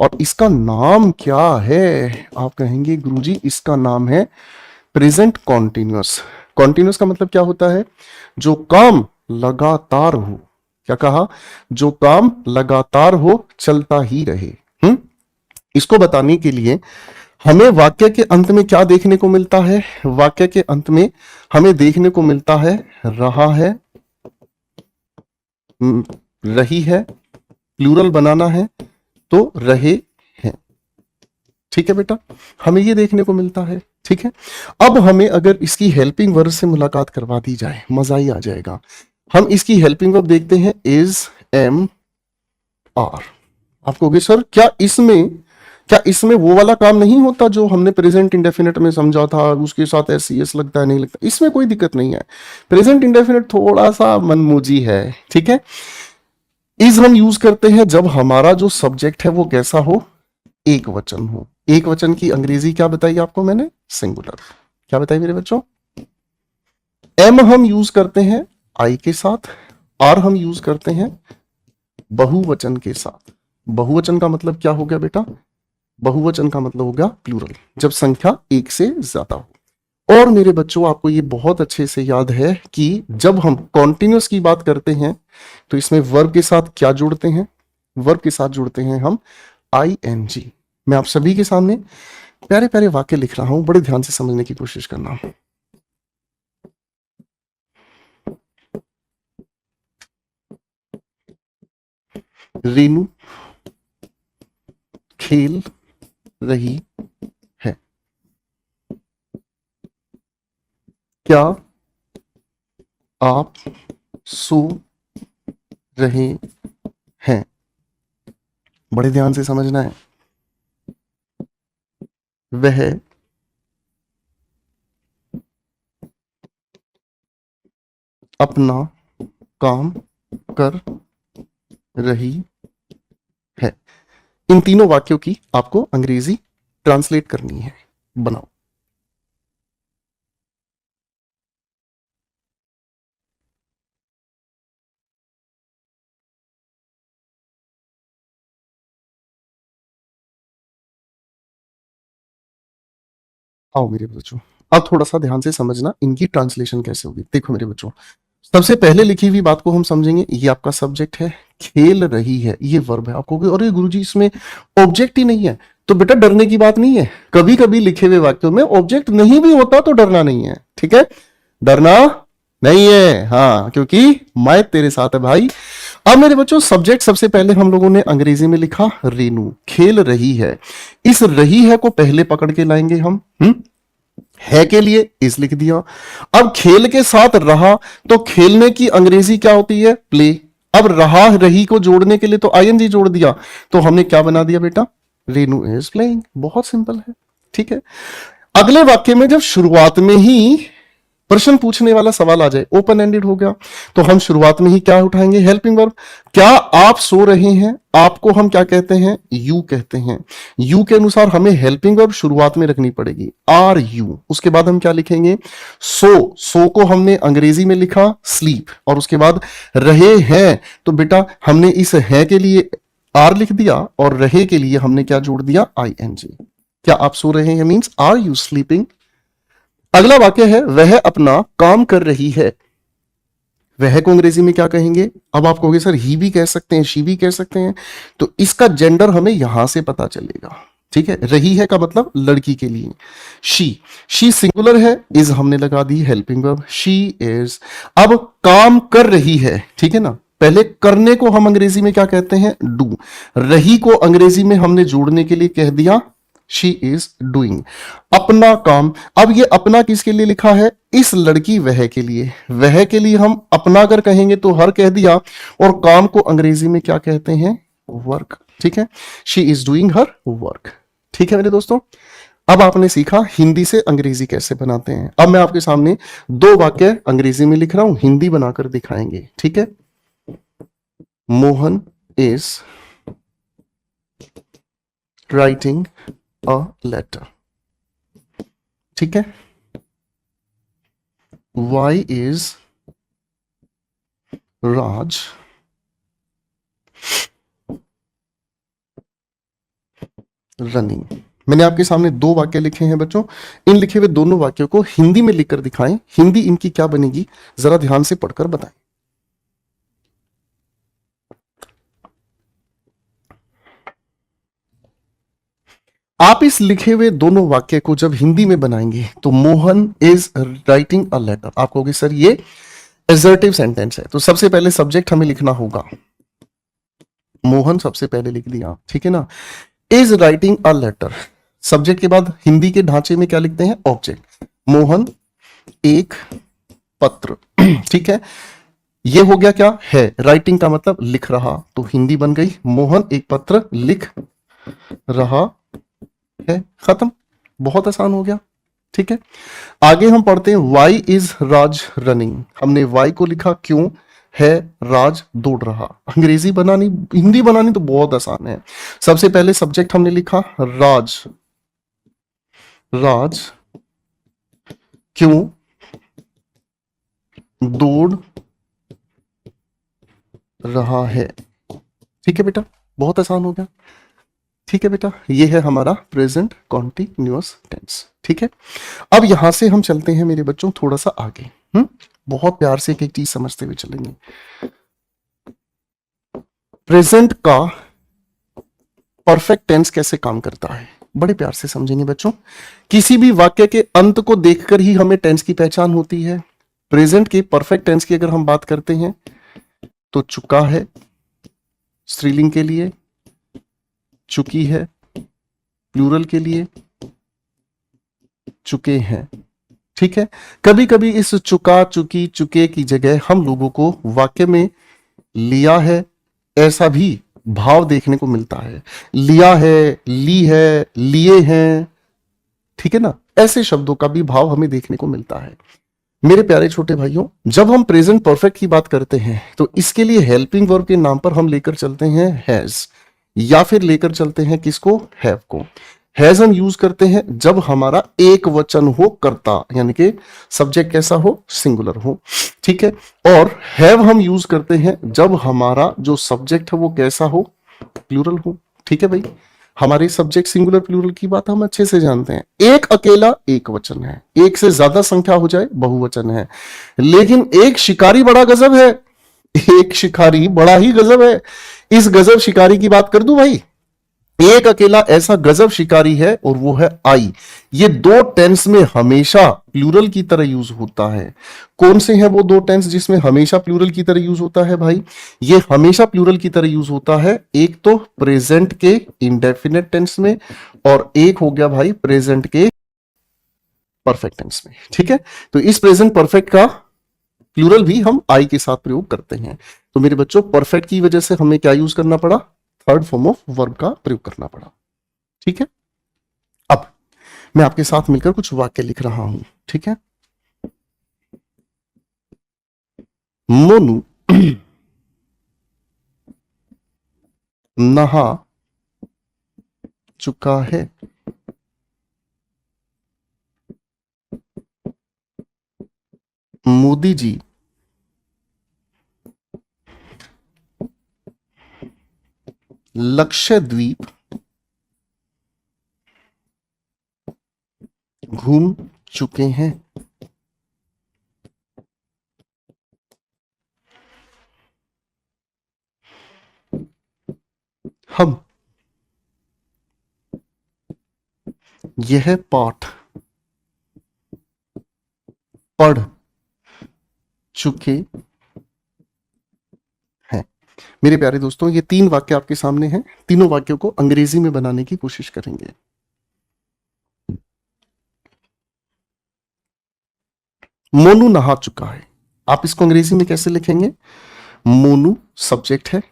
और इसका नाम क्या है? आप कहेंगे गुरुजी इसका नाम है प्रेजेंट कॉन्टिन्यूअस। कॉन्टिन्यूअस का मतलब क्या होता है? जो काम लगातार हो। क्या कहा? जो काम लगातार हो, चलता ही रहे। इसको बताने के लिए हमें वाक्य के अंत में क्या देखने को मिलता है? वाक्य के अंत में हमें देखने को मिलता है रहा है, रही है, प्लूरल बनाना है तो रहे हैं। ठीक है बेटा, हमें ये देखने को मिलता है। ठीक है, अब हमें अगर इसकी हेल्पिंग वर्ब से मुलाकात करवा दी जाए, मजा ही आ जाएगा। हम इसकी हेल्पिंग वर्ब देखते हैं, इज, एम, आर। आप कहोगे सर क्या इसमें वो वाला काम नहीं होता जो हमने प्रेजेंट इंडेफिनिट में समझा था, उसके साथ एस सी एस लगता है? नहीं लगता, इसमें कोई दिक्कत नहीं है। प्रेजेंट इंडेफिनिट थोड़ा सा मनमोजी है। ठीक है, इज हम यूज करते हैं जब हमारा जो सब्जेक्ट है वो कैसा हो? एक वचन हो। एक वचन की अंग्रेजी क्या बताई आपको मैंने? सिंगुलर। क्या बताई मेरे बच्चों? एम हम यूज करते हैं आई के साथ, आर हम यूज करते हैं बहुवचन के साथ। बहुवचन का मतलब क्या हो गया बेटा? बहुवचन का मतलब हो गया प्लूरल, जब संख्या एक से ज्यादा हो। और मेरे बच्चों आपको ये बहुत अच्छे से याद है कि जब हम कॉन्टिन्यूस की बात करते हैं तो इसमें वर्ब के साथ क्या जोड़ते हैं? वर्ब के साथ जोड़ते हैं हम ING। मैं आप सभी के सामने प्यारे प्यारे वाक्य लिख रहा हूं, बड़े ध्यान से समझने की कोशिश करना। रेनू खेल रही है। क्या आप सो रहे हैं? बड़े ध्यान से समझना है। वह अपना काम कर रही है। इन तीनों वाक्यों की आपको अंग्रेजी ट्रांसलेट करनी है। बनाओ। आओ मेरे बच्चों, अब थोड़ा सा ध्यान से समझना इनकी ट्रांसलेशन कैसे होगी। देखो मेरे बच्चों, सबसे पहले लिखी हुई बात को हम समझेंगे। ये आपका सब्जेक्ट है, खेल रही है, ये वर्ब है। आपको अरे गुरुजी इसमें ऑब्जेक्ट ही नहीं है, तो बेटा डरने की बात नहीं है। कभी कभी लिखे हुए वाक्यों में ऑब्जेक्ट नहीं भी होता तो डरना नहीं है, ठीक है? डरना नहीं है, हाँ, क्योंकि मैं तेरे साथ है भाई। अब मेरे बच्चों, सब्जेक्ट सबसे पहले हम लोगों ने अंग्रेजी में लिखा रेनू, खेल रही है। इस रही है को पहले पकड़ के लाएंगे हम, है के लिए इस लिख दिया। अब खेल के साथ रहा, तो खेलने की अंग्रेजी क्या होती है? प्ले। अब रहा रही को जोड़ने के लिए तो ING जोड़ दिया, तो हमने क्या बना दिया बेटा? Renu is playing. बहुत सिंपल है, ठीक है? अगले वाक्य में जब शुरुआत में ही प्रश्न पूछने वाला सवाल आ जाए, ओपन एंडेड हो गया, तो हम शुरुआत में ही क्या उठाएंगे? Helping verb. क्या आप सो रहे हैं? आपको हम क्या कहते हैं? यू कहते हैं। यू के अनुसार हमें हेल्पिंग वर्ब शुरुआत में रखनी पड़ेगी, आर यू। उसके बाद हम क्या लिखेंगे? सो को हमने अंग्रेजी में लिखा स्लीप, और उसके बाद रहे हैं, तो बेटा हमने इस है के लिए आर लिख दिया, और रहे के लिए हमने क्या जोड़ दिया? ING। क्या आप सो रहे हैं मीन्स आर यू स्लीपिंग। अगला वाक्य है वह अपना काम कर रही है। वह को अंग्रेजी में क्या कहेंगे? अब आप कहोगे सर ही भी कह सकते हैं, शी भी कह सकते हैं, तो इसका जेंडर हमें यहां से पता चलेगा, ठीक है? रही है का मतलब लड़की के लिए। शी सिंगुलर है, इज हमने लगा दी हेल्पिंग वर्ब, शी इज। अब काम कर रही है, ठीक है ना? पहले करने को हम अंग्रेजी में क्या कहते हैं? डू। रही को अंग्रेजी में हमने जोड़ने के लिए कह दिया शी इज डूइंग। अपना काम, अब ये अपना किसके लिए लिखा है? इस लड़की वह के लिए। वह के लिए हम अपना अगर कहेंगे तो हर कह दिया, और काम को अंग्रेजी में क्या कहते हैं? वर्क, ठीक है? She is doing her work, ठीक है मेरे दोस्तों? अब आपने सीखा हिंदी से अंग्रेजी कैसे बनाते हैं। अब मैं आपके सामने दो वाक्य अंग्रेजी में लिख रहा हूं, हिंदी बनाकर दिखाएंगे, ठीक है? Mohan is writing a letter, ठीक है? Why is Raj running. मैंने आपके सामने दो वाक्य लिखे हैं बच्चों। इन लिखे हुए दोनों वाक्यों को हिंदी में लिखकर दिखाएं। हिंदी इनकी क्या बनेगी, जरा ध्यान से पढ़कर बताएं। आप इस लिखे हुए दोनों वाक्य को जब हिंदी में बनाएंगे तो Mohan is writing a letter, आप कहोगे सर ये एसर्टिव सेंटेंस है, तो सबसे पहले सब्जेक्ट हमें लिखना होगा। मोहन सबसे पहले लिख दिया, ठीक है ना? Is writing a letter, subject के बाद हिंदी के ढांचे में क्या लिखते हैं? ऑब्जेक्ट। मोहन एक पत्र, ठीक है? ये हो गया क्या है? राइटिंग का मतलब लिख रहा, तो हिंदी बन गई मोहन एक पत्र लिख रहा है। खत्म, बहुत आसान हो गया, ठीक है? आगे हम पढ़ते हैं वाई इज राज रनिंग। हमने वाई को लिखा, क्यों है राज दौड़ रहा। अंग्रेजी बनानी, हिंदी बनानी तो बहुत आसान है। सबसे पहले सब्जेक्ट हमने लिखा राज, राज क्यों दौड़ रहा है। ठीक है बेटा, बहुत आसान हो गया। ठीक है बेटा, ये है हमारा प्रेजेंट कॉन्टिन्यूअस टेंस। ठीक है, अब यहां से हम चलते हैं मेरे बच्चों थोड़ा सा आगे। बहुत प्यार से एक एक चीज समझते हुए चलेंगे। प्रेजेंट का परफेक्ट टेंस कैसे काम करता है, बड़े प्यार से समझेंगे बच्चों। किसी भी वाक्य के अंत को देखकर ही हमें टेंस की पहचान होती है। प्रेजेंट के परफेक्ट टेंस की अगर हम बात करते हैं तो चुका है स्त्रीलिंग के लिए, चुकी है प्लूरल के लिए, चुके हैं। ठीक है, कभी कभी इस चुका, चुकी, चुके की जगह हम लोगों को वाक्य में लिया है ऐसा भी भाव देखने को मिलता है। लिया है, ली है, लिए हैं। ठीक है ना, ऐसे शब्दों का भी भाव हमें देखने को मिलता है। मेरे प्यारे छोटे भाइयों, जब हम प्रेजेंट परफेक्ट की बात करते हैं तो इसके लिए हेल्पिंग वर्ब के नाम पर हम लेकर चलते हैं हैज, या फिर लेकर चलते हैं किसको, हैव को। हैज हम यूज करते हैं जब हमारा एक वचन हो कर्ता, यानी कि सब्जेक्ट कैसा हो, सिंगुलर हो। ठीक है, और हैव हम यूज करते हैं जब हमारा जो सब्जेक्ट है वो कैसा हो, प्लूरल हो। ठीक है भाई, हमारे सब्जेक्ट सिंगुलर प्लूरल की बात हम अच्छे से जानते हैं। एक अकेला एक वचन है, एक से ज्यादा संख्या हो जाए बहुवचन है। लेकिन एक शिकारी बड़ा गजब है, एक शिकारी बड़ा ही गजब है। इस गजब शिकारी की बात कर दूं भाई, एक अकेला ऐसा गजब शिकारी है और वो है आई। ये दो टेंस में हमेशा प्लूरल की तरह यूज होता है। कौन से हैं वो दो टेंस जिसमें हमेशा प्लूरल की तरह यूज होता है भाई? ये हमेशा प्लूरल की तरह यूज होता है, एक तो प्रेजेंट के इंडेफिनेट टेंस में, और एक हो गया भाई प्रेजेंट के परफेक्ट टेंस में। ठीक है, तो इस प्रेजेंट परफेक्ट का प्लूरल भी हम आई के साथ प्रयोग करते हैं। तो मेरे बच्चों, परफेक्ट की वजह से हमें क्या यूज करना पड़ा, थर्ड फॉर्म ऑफ वर्ब का प्रयोग करना पड़ा। ठीक है, अब मैं आपके साथ मिलकर कुछ वाक्य लिख रहा हूं। ठीक है, मोनू नहा चुका है। मोदी जी लक्षद्वीप घूम चुके हैं। हम यह पाठ पढ़ चुके हैं। मेरे प्यारे दोस्तों, ये तीन वाक्य आपके सामने हैं। तीनों वाक्यों को अंग्रेजी में बनाने की कोशिश करेंगे। मोनू नहा चुका है, आप इसको अंग्रेजी में कैसे लिखेंगे? मोनू सब्जेक्ट है,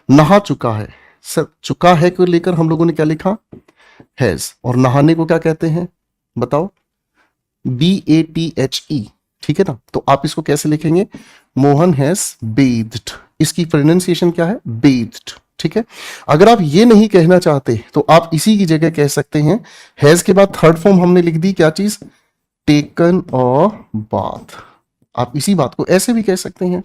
नहा चुका है, सर चुका है को लेकर हम लोगों ने क्या लिखा, हैज, और नहाने को क्या कहते हैं बताओ, BATHE। ठीक है ना, तो आप इसको कैसे लिखेंगे, मोहन हैज बेथ्ड। इसकी प्रोनाउंसिएशन क्या है, बेथ्ड। ठीक है, अगर आप ये नहीं कहना चाहते तो आप इसी की जगह कह सकते हैं, हैज के बाद थर्ड फॉर्म हमने लिख दी, क्या चीज, टेकन अ बाथ। आप इसी बात को ऐसे भी कह सकते हैं।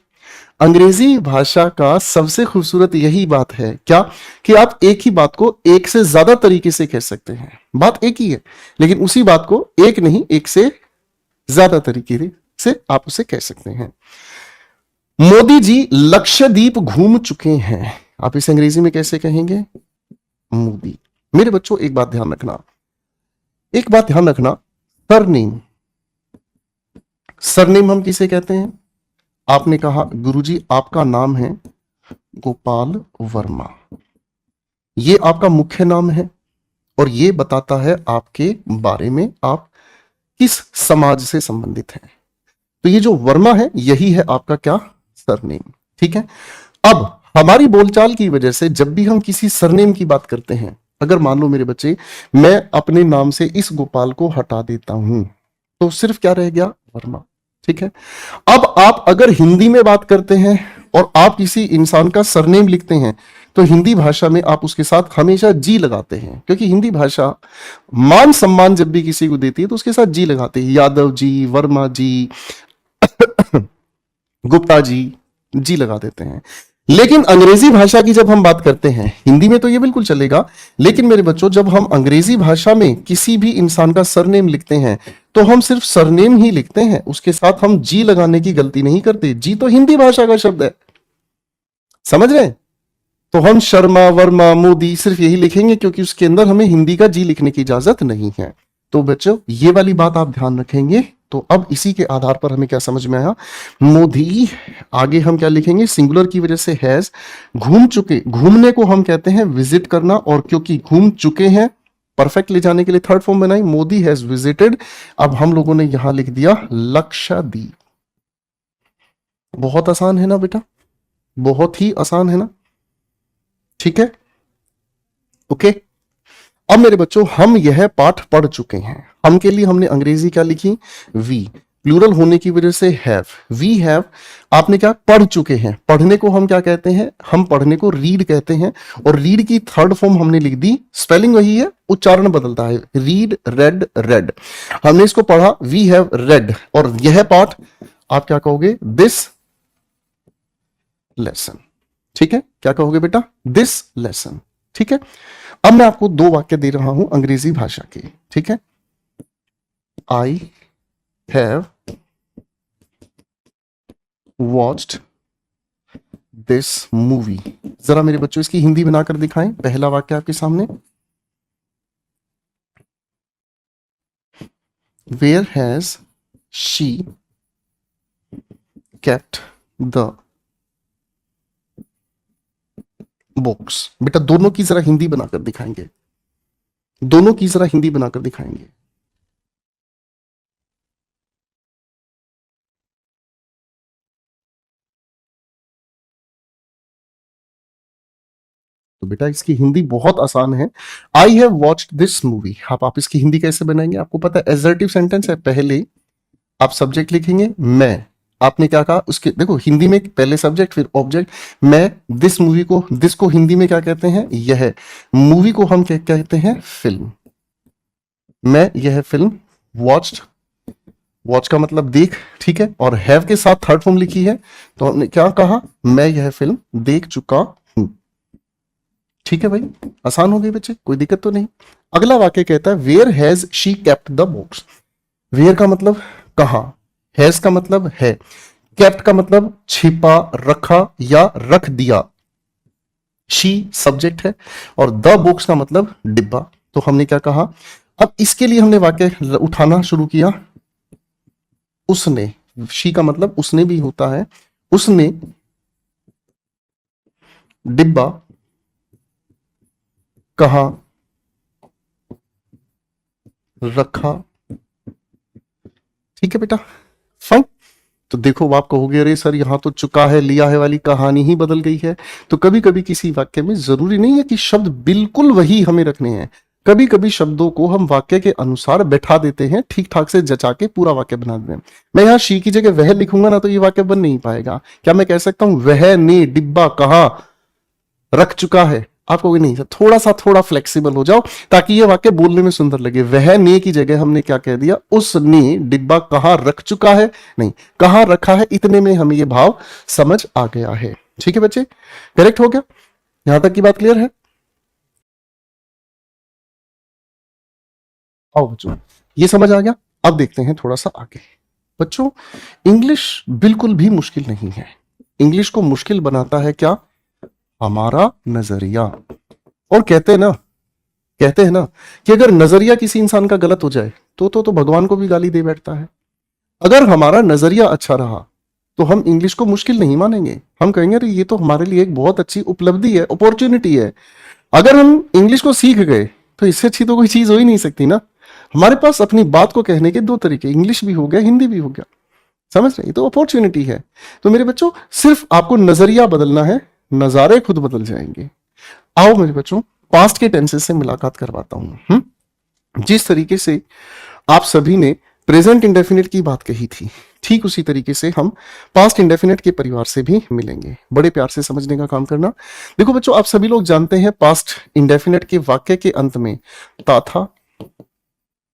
अंग्रेजी भाषा का सबसे खूबसूरत यही बात है क्या, कि आप एक ही बात को एक से ज्यादा तरीके से कह सकते हैं। बात एक ही है, लेकिन उसी बात को एक नहीं, एक से ज्यादा तरीके से आप उसे कह सकते हैं। मोदी जी लक्षद्वीप घूम चुके हैं, आप इसे अंग्रेजी में कैसे कहेंगे, मोदी। मेरे बच्चों, एक बात ध्यान रखना, एक बात ध्यान रखना, सरनेम, सरनेम हम किसे कहते हैं? आपने कहा गुरुजी आपका नाम है गोपाल वर्मा, ये आपका मुख्य नाम है और ये बताता है आपके बारे में आप किस समाज से संबंधित हैं। तो ये जो वर्मा है यही है आपका क्या, सरनेम। ठीक है, अब हमारी बोलचाल की वजह से जब भी हम किसी सरनेम की बात करते हैं, अगर मान लो मेरे बच्चे मैं अपने नाम से इस गोपाल को हटा देता हूं तो सिर्फ क्या रह गया, वर्मा। ठीक है, अब आप अगर हिंदी में बात करते हैं और आप किसी इंसान का सरनेम लिखते हैं तो हिंदी भाषा में आप उसके साथ हमेशा जी लगाते हैं, क्योंकि हिंदी भाषा मान सम्मान जब भी किसी को देती है तो उसके साथ जी लगाते हैं, यादव जी, वर्मा जी, गुप्ता जी लगा देते हैं। लेकिन अंग्रेजी भाषा की जब हम बात करते हैं, हिंदी में तो ये बिल्कुल चलेगा, लेकिन मेरे बच्चों जब हम अंग्रेजी भाषा में किसी भी इंसान का सरनेम लिखते हैं तो हम सिर्फ सरनेम ही लिखते हैं, उसके साथ हम जी लगाने की गलती नहीं करते। जी तो हिंदी भाषा का शब्द है, समझ रहे हैं? तो हम शर्मा, वर्मा, मोदी सिर्फ यही लिखेंगे क्योंकि उसके अंदर हमें हिंदी का जी लिखने की इजाजत नहीं है। तो बच्चों ये वाली बात आप ध्यान रखेंगे। तो अब इसी के आधार पर हमें क्या समझ में आया, मोदी, आगे हम क्या लिखेंगे, सिंगुलर की वजह से हैज, घूम चुके, घूमने को हम कहते हैं विजिट करना, और क्योंकि घूम चुके हैं परफेक्ट ले जाने के लिए थर्ड फॉर्म बनाई, मोदी हैज विजिटेड। अब हम लोगों ने यहां लिख दिया लक्षद्वीप। बहुत आसान है ना बेटा, बहुत ही आसान है ना, ठीक है, ओके। अब मेरे बच्चों हम यह पाठ पढ़ चुके हैं, हम के लिए हमने अंग्रेजी क्या लिखी, वी, प्लूरल होने की वजह से हैव, वी हैव। आपने क्या पढ़ चुके हैं, पढ़ने को हम क्या कहते हैं, हम पढ़ने को रीड कहते हैं, और रीड की थर्ड फॉर्म हमने लिख दी, स्पेलिंग वही है, उच्चारण बदलता है, रीड, रेड, रेड। हमने इसको पढ़ा, वी हैव रेड, और यह पाठ आप क्या कहोगे, दिस लेसन, ठीक है, क्या कहोगे बेटा, दिस लेसन, ठीक है। अब मैं आपको दो वाक्य दे रहा हूं अंग्रेजी भाषा के, ठीक है। I have watched this movie. जरा मेरे बच्चों इसकी हिंदी बनाकर दिखाएं, पहला वाक्य आपके सामने, where has she kept the books. बेटा दोनों की जरा हिंदी बनाकर दिखाएंगे, दोनों की जरा हिंदी बनाकर दिखाएंगे। तो बेटा इसकी हिंदी बहुत आसान है, I have watched this movie. आप इसकी हिंदी कैसे बनाएंगे, आपको पता है, एसर्टिव सेंटेंस है, पहले आप सब्जेक्ट लिखेंगे मैं, आपने क्या कहा उसके, देखो हिंदी में पहले सब्जेक्ट फिर ऑब्जेक्ट, मैं दिस मूवी को, दिस को हिंदी में क्या कहते हैं, यह, मूवी को हम क्या कहते हैं, फिल्म, मैं यह फिल्म, वॉच्ड, वॉच का मतलब देख, ठीक है, और हैव के साथ थर्ड फॉर्म लिखी है, तो हमने क्या कहा, मैं यह फिल्म देख चुका हूं, ठीक है भाई, आसान हो गई बच्चे, कोई दिक्कत तो नहीं। अगला वाक्य कहता है where has she kept the books. Where का मतलब कहां, हैज का मतलब है, केप्ट का मतलब छिपा, रखा या रख दिया, शी सब्जेक्ट है, और द बुक्स का मतलब डिब्बा। तो हमने क्या कहा, अब इसके लिए हमने वाक्य उठाना शुरू किया, उसने, शी का मतलब उसने भी होता है, उसने डिब्बा कहां रखा, ठीक है बेटा, फाइन। तो देखो आप कहोगे अरे सर यहां तो चुका है लिया है वाली कहानी ही बदल गई है। तो कभी कभी किसी वाक्य में जरूरी नहीं है कि शब्द बिल्कुल वही हमें रखने हैं, कभी कभी शब्दों को हम वाक्य के अनुसार बैठा देते हैं, ठीक ठाक से जचा के पूरा वाक्य बना देते हैं। मैं यहाँ शी की जगह वह लिखूंगा ना तो ये वाक्य बन नहीं पाएगा। क्या मैं कह सकता हूं वह ने डिब्बा कहां रख चुका है, आप कहोगे नहीं सर, थोड़ा फ्लेक्सिबल हो जाओ ताकि ये वाक्य बोलने में सुंदर लगे। वह ने की जगह हमने क्या कह दिया, उसने डिब्बा कहां रख चुका है, नहीं कहां रखा है, इतने में हमें ये भाव समझ आ गया है, ठीक है बच्चे, करेक्ट हो गया, यहां तक की बात क्लियर है। आओ बच्चों ये समझ आ गया, अब देखते हैं थोड़ा सा आगे। बच्चों इंग्लिश बिल्कुल भी मुश्किल नहीं है, इंग्लिश को मुश्किल बनाता है क्या, हमारा नजरिया। और कहते हैं ना कि अगर नजरिया किसी इंसान का गलत हो जाए तो भगवान को भी गाली दे बैठता है। अगर हमारा नजरिया अच्छा रहा तो हम इंग्लिश को मुश्किल नहीं मानेंगे, हम कहेंगे अरे ये तो हमारे लिए एक बहुत अच्छी उपलब्धि है, अपॉर्चुनिटी है। अगर हम इंग्लिश को सीख गए तो इससे अच्छी तो कोई चीज हो ही नहीं सकती ना। हमारे पास अपनी बात को कहने के दो तरीके, इंग्लिश भी हो गया हिंदी भी हो गया, समझ रहे, तो अपॉर्चुनिटी है। तो मेरे बच्चों सिर्फ आपको नजरिया बदलना है, नजारे खुद बदल जाएंगे। आओ मेरे बच्चों पास्ट के टेंसेस से मुलाकात करवाता हूं। जिस तरीके से आप सभी ने प्रेजेंट इंडेफिनिट की बात कही थी, ठीक उसी तरीके से हम पास्ट इंडेफिनिट के परिवार से भी मिलेंगे। बड़े प्यार से समझने का काम करना। देखो बच्चों आप सभी लोग जानते हैं पास्ट इंडेफिनिट के वाक्य के अंत में ता था,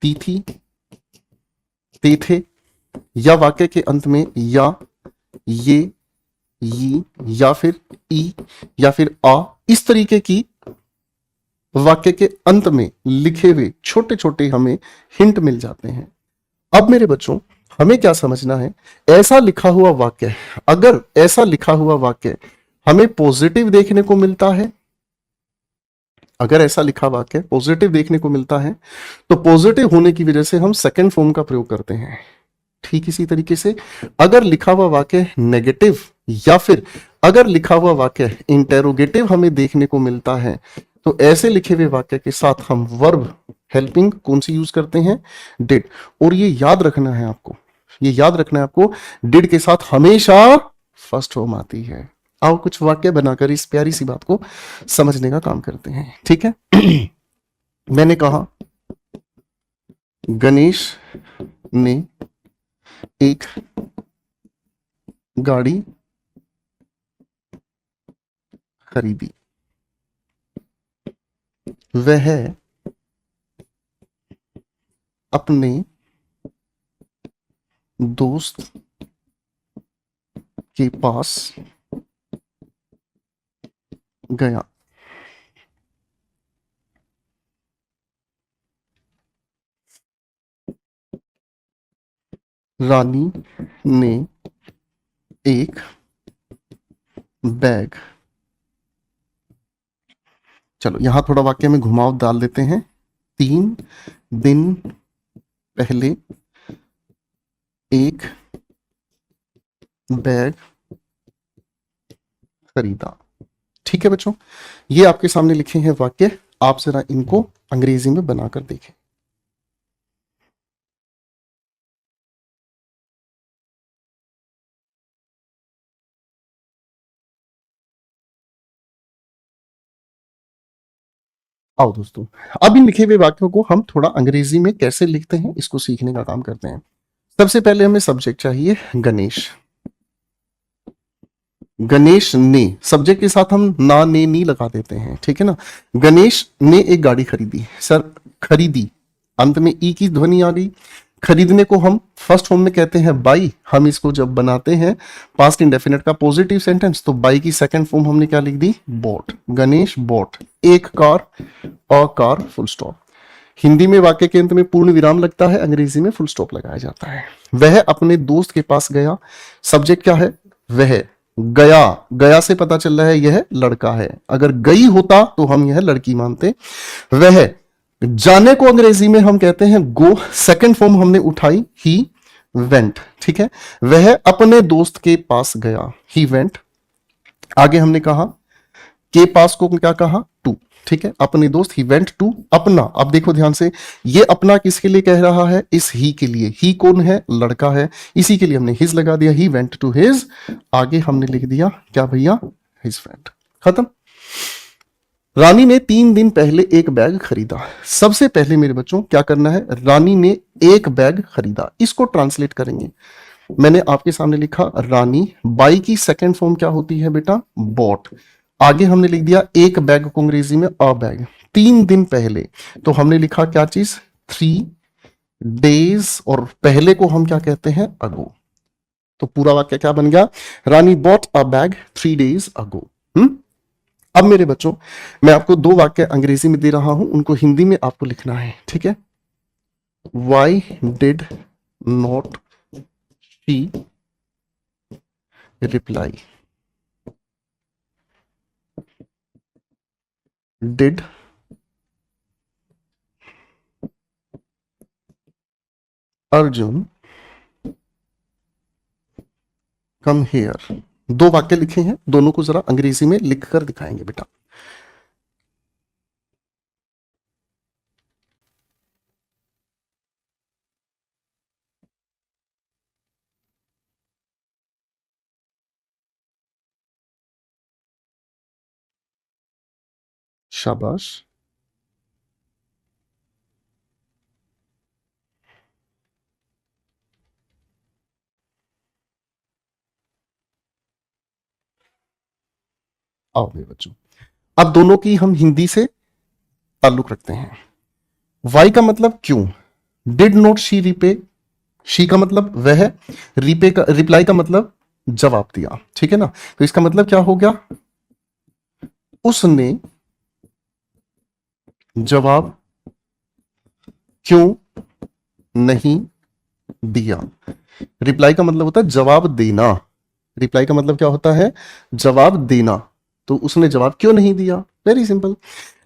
ती थी, ते थे, या वाक्य के अंत में या, ये, या फिर ई, या फिर आ, इस तरीके की वाक्य के अंत में लिखे हुए छोटे छोटे हमें हिंट मिल जाते हैं। अब मेरे बच्चों, हमें क्या समझना है, ऐसा लिखा हुआ वाक्य, अगर ऐसा लिखा हुआ वाक्य हमें पॉजिटिव देखने को मिलता है, अगर ऐसा लिखा वाक्य पॉजिटिव देखने को मिलता है, तो पॉजिटिव होने की वजह से हम सेकंड फॉर्म का प्रयोग करते हैं। ठीक इसी तरीके से अगर लिखा हुआ वाक्य नेगेटिव या फिर अगर लिखा हुआ वाक्य इंटेरोगेटिव हमें देखने को मिलता है, तो ऐसे लिखे हुए वाक्य के साथ हम वर्ब हेल्पिंग कौन सी यूज करते हैं, डिड। और ये याद रखना है आपको, ये याद रखना है आपको, डिड के साथ हमेशा फर्स्ट फॉर्म आती है। आओ कुछ वाक्य बनाकर इस प्यारी सी बात को समझने का काम करते हैं। ठीक है। मैंने कहा गणेश ने एक गाड़ी खरीदी, वह अपने दोस्त के पास गया। रानी ने एक बैग, चलो यहां थोड़ा वाक्य में घुमाव डाल देते हैं। 3 दिन पहले एक बैग खरीदा। ठीक है बच्चों, ये आपके सामने लिखे हैं वाक्य, आप जरा इनको अंग्रेजी में बनाकर देखें। आओ दोस्तों, अब इन लिखे हुए वाक्यों को हम थोड़ा अंग्रेजी में कैसे लिखते हैं इसको सीखने का काम करते हैं। सबसे पहले हमें सब्जेक्ट चाहिए गणेश। गणेश ने, सब्जेक्ट के साथ हम ना, ने, नी लगा देते हैं, ठीक है ना। गणेश ने एक गाड़ी खरीदी, सर खरीदी, अंत में ई की ध्वनि आ गई। खरीदने को हम फर्स्ट फॉर्म में कहते हैं बाई। हम इसको जब बनाते हैं पास्ट इंडेफिनिट का पॉजिटिव सेंटेंस, तो बाई की सेकंड फॉर्म हमने क्या लिख दी, बॉट। गणेश बॉट एक car, a car, full stop. Hindi में वाक्य के अंत में पूर्ण विराम लगता है, अंग्रेजी में फुल स्टॉप लगाया जाता है। वह अपने दोस्त के पास गया, सब्जेक्ट क्या है, वह। गया, गया से पता चल रहा है यह लड़का है, अगर गई होता तो हम यह लड़की मानते। वह, जाने को अंग्रेजी में हम कहते हैं गो, सेकंड फॉर्म हमने उठाई ही वेंट। ठीक है, वह अपने दोस्त के पास गया, ही वेंट। आगे हमने कहा के पास को क्या कहा, टू। ठीक है, अपने दोस्त, ही वेंट टू अपना। अब देखो ध्यान से, ये अपना किसके लिए कह रहा है, इस ही के लिए। ही कौन है, लड़का है, इसी के लिए हमने हिज लगा दिया, ही वेंट टू हिज। आगे हमने लिख दिया क्या भैया, हिज फ्रेंड। खत्म। रानी ने 3 दिन पहले एक बैग खरीदा। सबसे पहले मेरे बच्चों क्या करना है, रानी ने एक बैग खरीदा, इसको ट्रांसलेट करेंगे। मैंने आपके सामने लिखा रानी, बाई की सेकंड फॉर्म क्या होती है बेटा, बॉट। आगे हमने लिख दिया एक बैग को अंग्रेजी में अ बैग। 3 दिन पहले, तो हमने लिखा क्या चीज, 3 डेज, और पहले को हम क्या कहते हैं, अगो। तो पूरा वाक्य क्या बन गया, रानी बॉट अ बैग 3 days अगो। अब मेरे बच्चों, मैं आपको 2 वाक्य अंग्रेजी में दे रहा हूं, उनको हिंदी में आपको लिखना है। ठीक है, why did not she reply, did Arjun come here. 2 वाक्य लिखे हैं, दोनों को जरा अंग्रेजी में लिखकर दिखाएंगे बेटा। शाबाश। आओ मेरे बच्चों, अब दोनों की हम हिंदी से ताल्लुक रखते हैं। वाई का मतलब क्यों, did not she repay, she का मतलब वह, रिप्लाई का मतलब जवाब दिया, ठीक है ना। तो इसका मतलब क्या हो गया, उसने जवाब क्यों नहीं दिया। रिप्लाई का मतलब होता है जवाब देना, रिप्लाई का मतलब क्या होता है, जवाब देना। तो उसने जवाब क्यों नहीं दिया, वेरी सिंपल।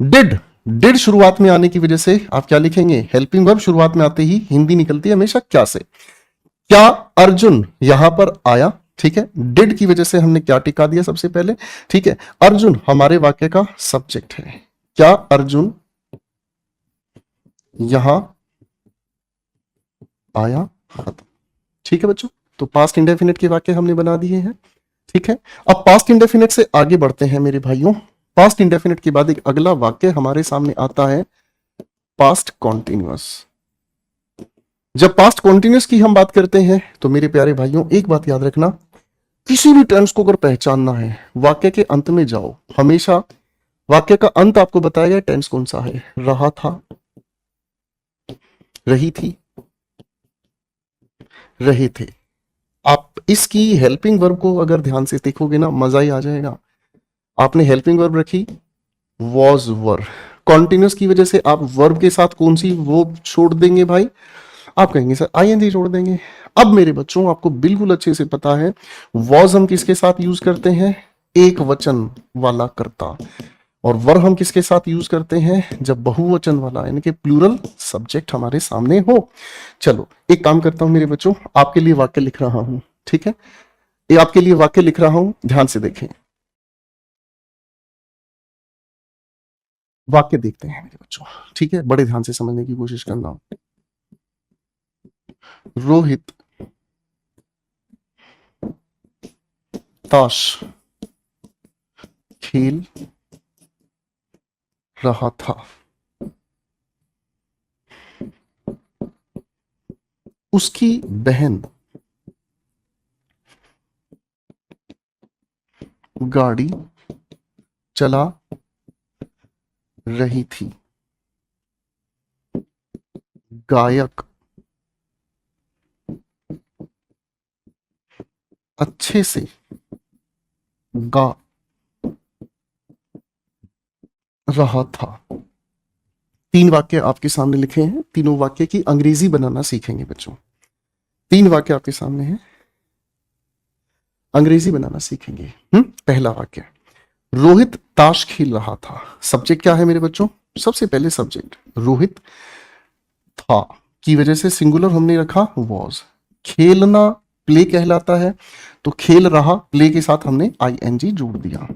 डिड, डिड शुरुआत में आने की वजह से आप क्या लिखेंगे, हेल्पिंग वर्ब शुरुआत में आते ही हिंदी निकलती है हमेशा क्या से। क्या अर्जुन यहां पर आया, ठीक है। डिड की वजह से हमने क्या टिका दिया सबसे पहले, ठीक है। अर्जुन हमारे वाक्य का सब्जेक्ट है। क्या अर्जुन यहां आया, ठीक है बच्चों। तो पास्ट इंडेफिनिट के वाक्य हमने बना दिए हैं, ठीक है। अब पास्ट इंडेफिनिट से आगे बढ़ते हैं मेरे भाइयों। पास्ट इंडेफिनिट के बाद एक अगला वाक्य हमारे सामने आता है पास्ट कॉन्टिन्यूअस। जब पास्ट कॉन्टिन्यूअस की हम बात करते हैं तो मेरे प्यारे भाइयों एक बात याद रखना, किसी भी टेंस को अगर पहचानना है वाक्य के अंत में जाओ, हमेशा वाक्य का अंत आपको बताएगा टेंस कौन सा है। रहा था, रही थी, रहे थे। आप इसकी हेल्पिंग वर्ब को अगर ध्यान से देखोगे ना मजा ही आ जाएगा। आपने हेल्पिंग वर्ब रखी वॉज वर, कॉन्टिन्यूस की वजह से आप वर्ब के साथ कौन सी वो छोड़ देंगे भाई, आप कहेंगे सर आईएनजी छोड़ देंगे। अब मेरे बच्चों आपको बिल्कुल अच्छे से पता है वॉज हम किसके साथ यूज करते हैं, एक वचन वाला कर्ता, और वर हम किसके साथ यूज करते हैं जब बहुवचन वाला यानी कि प्लूरल सब्जेक्ट हमारे सामने हो। चलो एक काम करता हूं मेरे बच्चों, आपके लिए वाक्य लिख रहा हूं, ठीक है। ये आपके लिए वाक्य लिख रहा हूं, ध्यान से देखें। वाक्य देखते हैं मेरे बच्चों, ठीक है, बड़े ध्यान से समझने की कोशिश करना। रोहित ताश खेल रहा था, उसकी बहन गाड़ी चला रही थी, गायक अच्छे से गा रहा था। तीन वाक्य आपके सामने लिखे हैं, तीनों वाक्य की अंग्रेजी बनाना सीखेंगे बच्चों। तीन वाक्य आपके सामने हैं, अंग्रेजी बनाना सीखेंगे। पहला वाक्य, रोहित ताश खेल रहा था। सब्जेक्ट क्या है मेरे बच्चों, सबसे पहले सब्जेक्ट रोहित था की वजह से सिंगुलर हमने रखा वॉज। खेलना प्ले कहलाता है, तो खेल रहा प्ले के साथ हमने आईएनजी जोड़ दिया,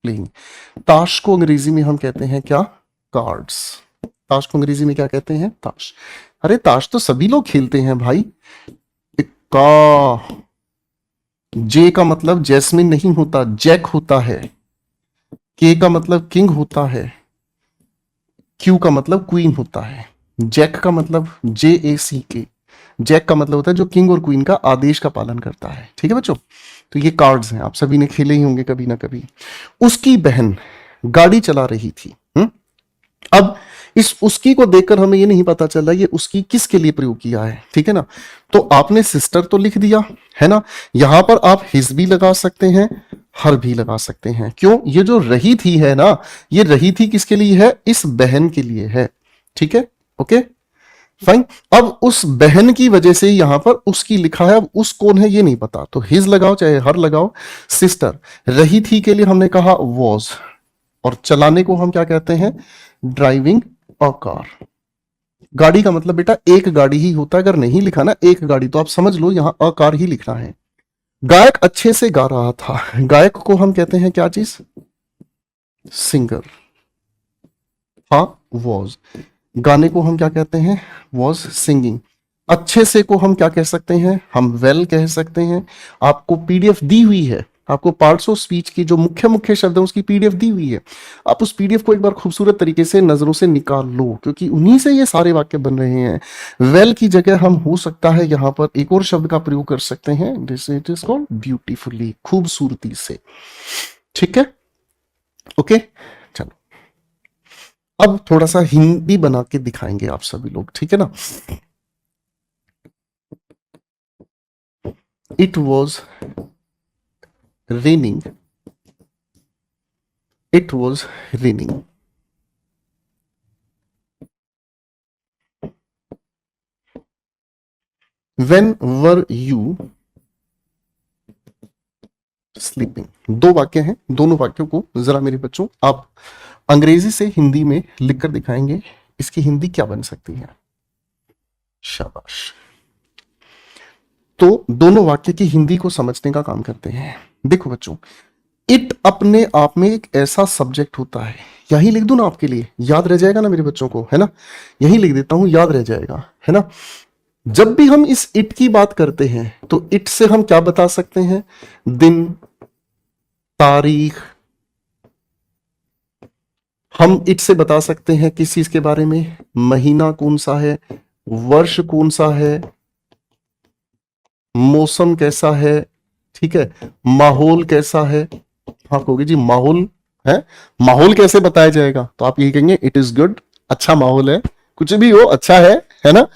प्लेइंग। ताश को अंग्रेजी में हम कहते हैं क्या, कार्ड्स। ताश को अंग्रेजी में क्या कहते हैं, ताश। अरे ताश तो सभी लोग खेलते हैं भाई। का जे का मतलब जैस्मिन नहीं होता, जैक होता है। के का मतलब किंग होता है, क्यू का मतलब क्वीन होता है। जैक का मतलब JACK, जैक का मतलब होता है जो किंग और क्वीन का आदेश का पालन करता है, ठीक है बच्चों। तो ये कार्ड्स हैं, आप सभी ने खेले ही होंगे कभी ना कभी। उसकी बहन गाड़ी चला रही थी। अब इस उसकी को देखकर हमें ये नहीं पता चला ये उसकी किसके लिए प्रयोग किया है, ठीक है ना। तो आपने सिस्टर तो लिख दिया है ना, यहां पर आप हिज भी लगा सकते हैं, हर भी लगा सकते हैं। क्यों, ये जो रही थी है ना, ये रही थी किसके लिए है, इस बहन के लिए है, ठीक है, ओके फाइन। अब उस बहन की वजह से यहां पर उसकी लिखा है, अब उस कौन है ये नहीं पता, तो हिज लगाओ चाहे हर लगाओ। सिस्टर, रही थी के लिए हमने कहा वॉज, और चलाने को हम क्या कहते हैं, ड्राइविंग अ कार। गाड़ी का मतलब बेटा एक गाड़ी ही होता है, अगर नहीं लिखा ना एक गाड़ी तो आप समझ लो यहां अ कार ही लिखना है। गायक अच्छे से गा रहा था, गायक को हम कहते हैं क्या चीज, सिंगर। था वॉज, गाने को हम क्या कहते हैं, वॉज सिंगिंग। अच्छे से को हम क्या कह सकते हैं, हम वेल कह सकते हैं। आपको पीडीएफ दी हुई है, आपको पार्ट्स ऑफ स्पीच की जो मुख्य मुख्य शब्द है उसकी पीडीएफ दी हुई है। आप उस पीडीएफ को एक बार खूबसूरत तरीके से नजरों से निकाल लो, क्योंकि उन्हीं से ये सारे वाक्य बन रहे हैं। वेल की जगह हम हो सकता है यहां पर एक और शब्द का प्रयोग कर सकते हैं, this it is called beautifully, खूबसूरती से, ठीक है, ओके। चलो अब थोड़ा सा हिंदी बना के दिखाएंगे आप सभी लोग, ठीक है ना। It was raining, it was raining. When were you sleeping. दो वाक्य हैं, दोनों वाक्यों को जरा मेरे बच्चों आप अंग्रेजी से हिंदी में लिखकर दिखाएंगे, इसकी हिंदी क्या बन सकती है। शाबाश। तो दोनों वाक्य की हिंदी को समझने का काम करते हैं। देखो बच्चों, इट अपने आप में एक ऐसा सब्जेक्ट होता है, यही लिख दूं ना आपके लिए, याद रह जाएगा ना मेरे बच्चों को, है ना, यही लिख देता हूं, याद रह जाएगा, है ना। जब भी हम इस इट की बात करते हैं तो इट से हम क्या बता सकते हैं, दिन, तारीख। हम इट से बता सकते हैं किस चीज के बारे में, महीना कौन सा है, वर्ष कौन सा है, मौसम कैसा है, ठीक है, माहौल कैसा है। आप कहोगे जी माहौल है, माहौल कैसे बताया जाएगा, तो आप यही कहेंगे इट इज गुड, अच्छा माहौल है, कुछ भी हो अच्छा है ना।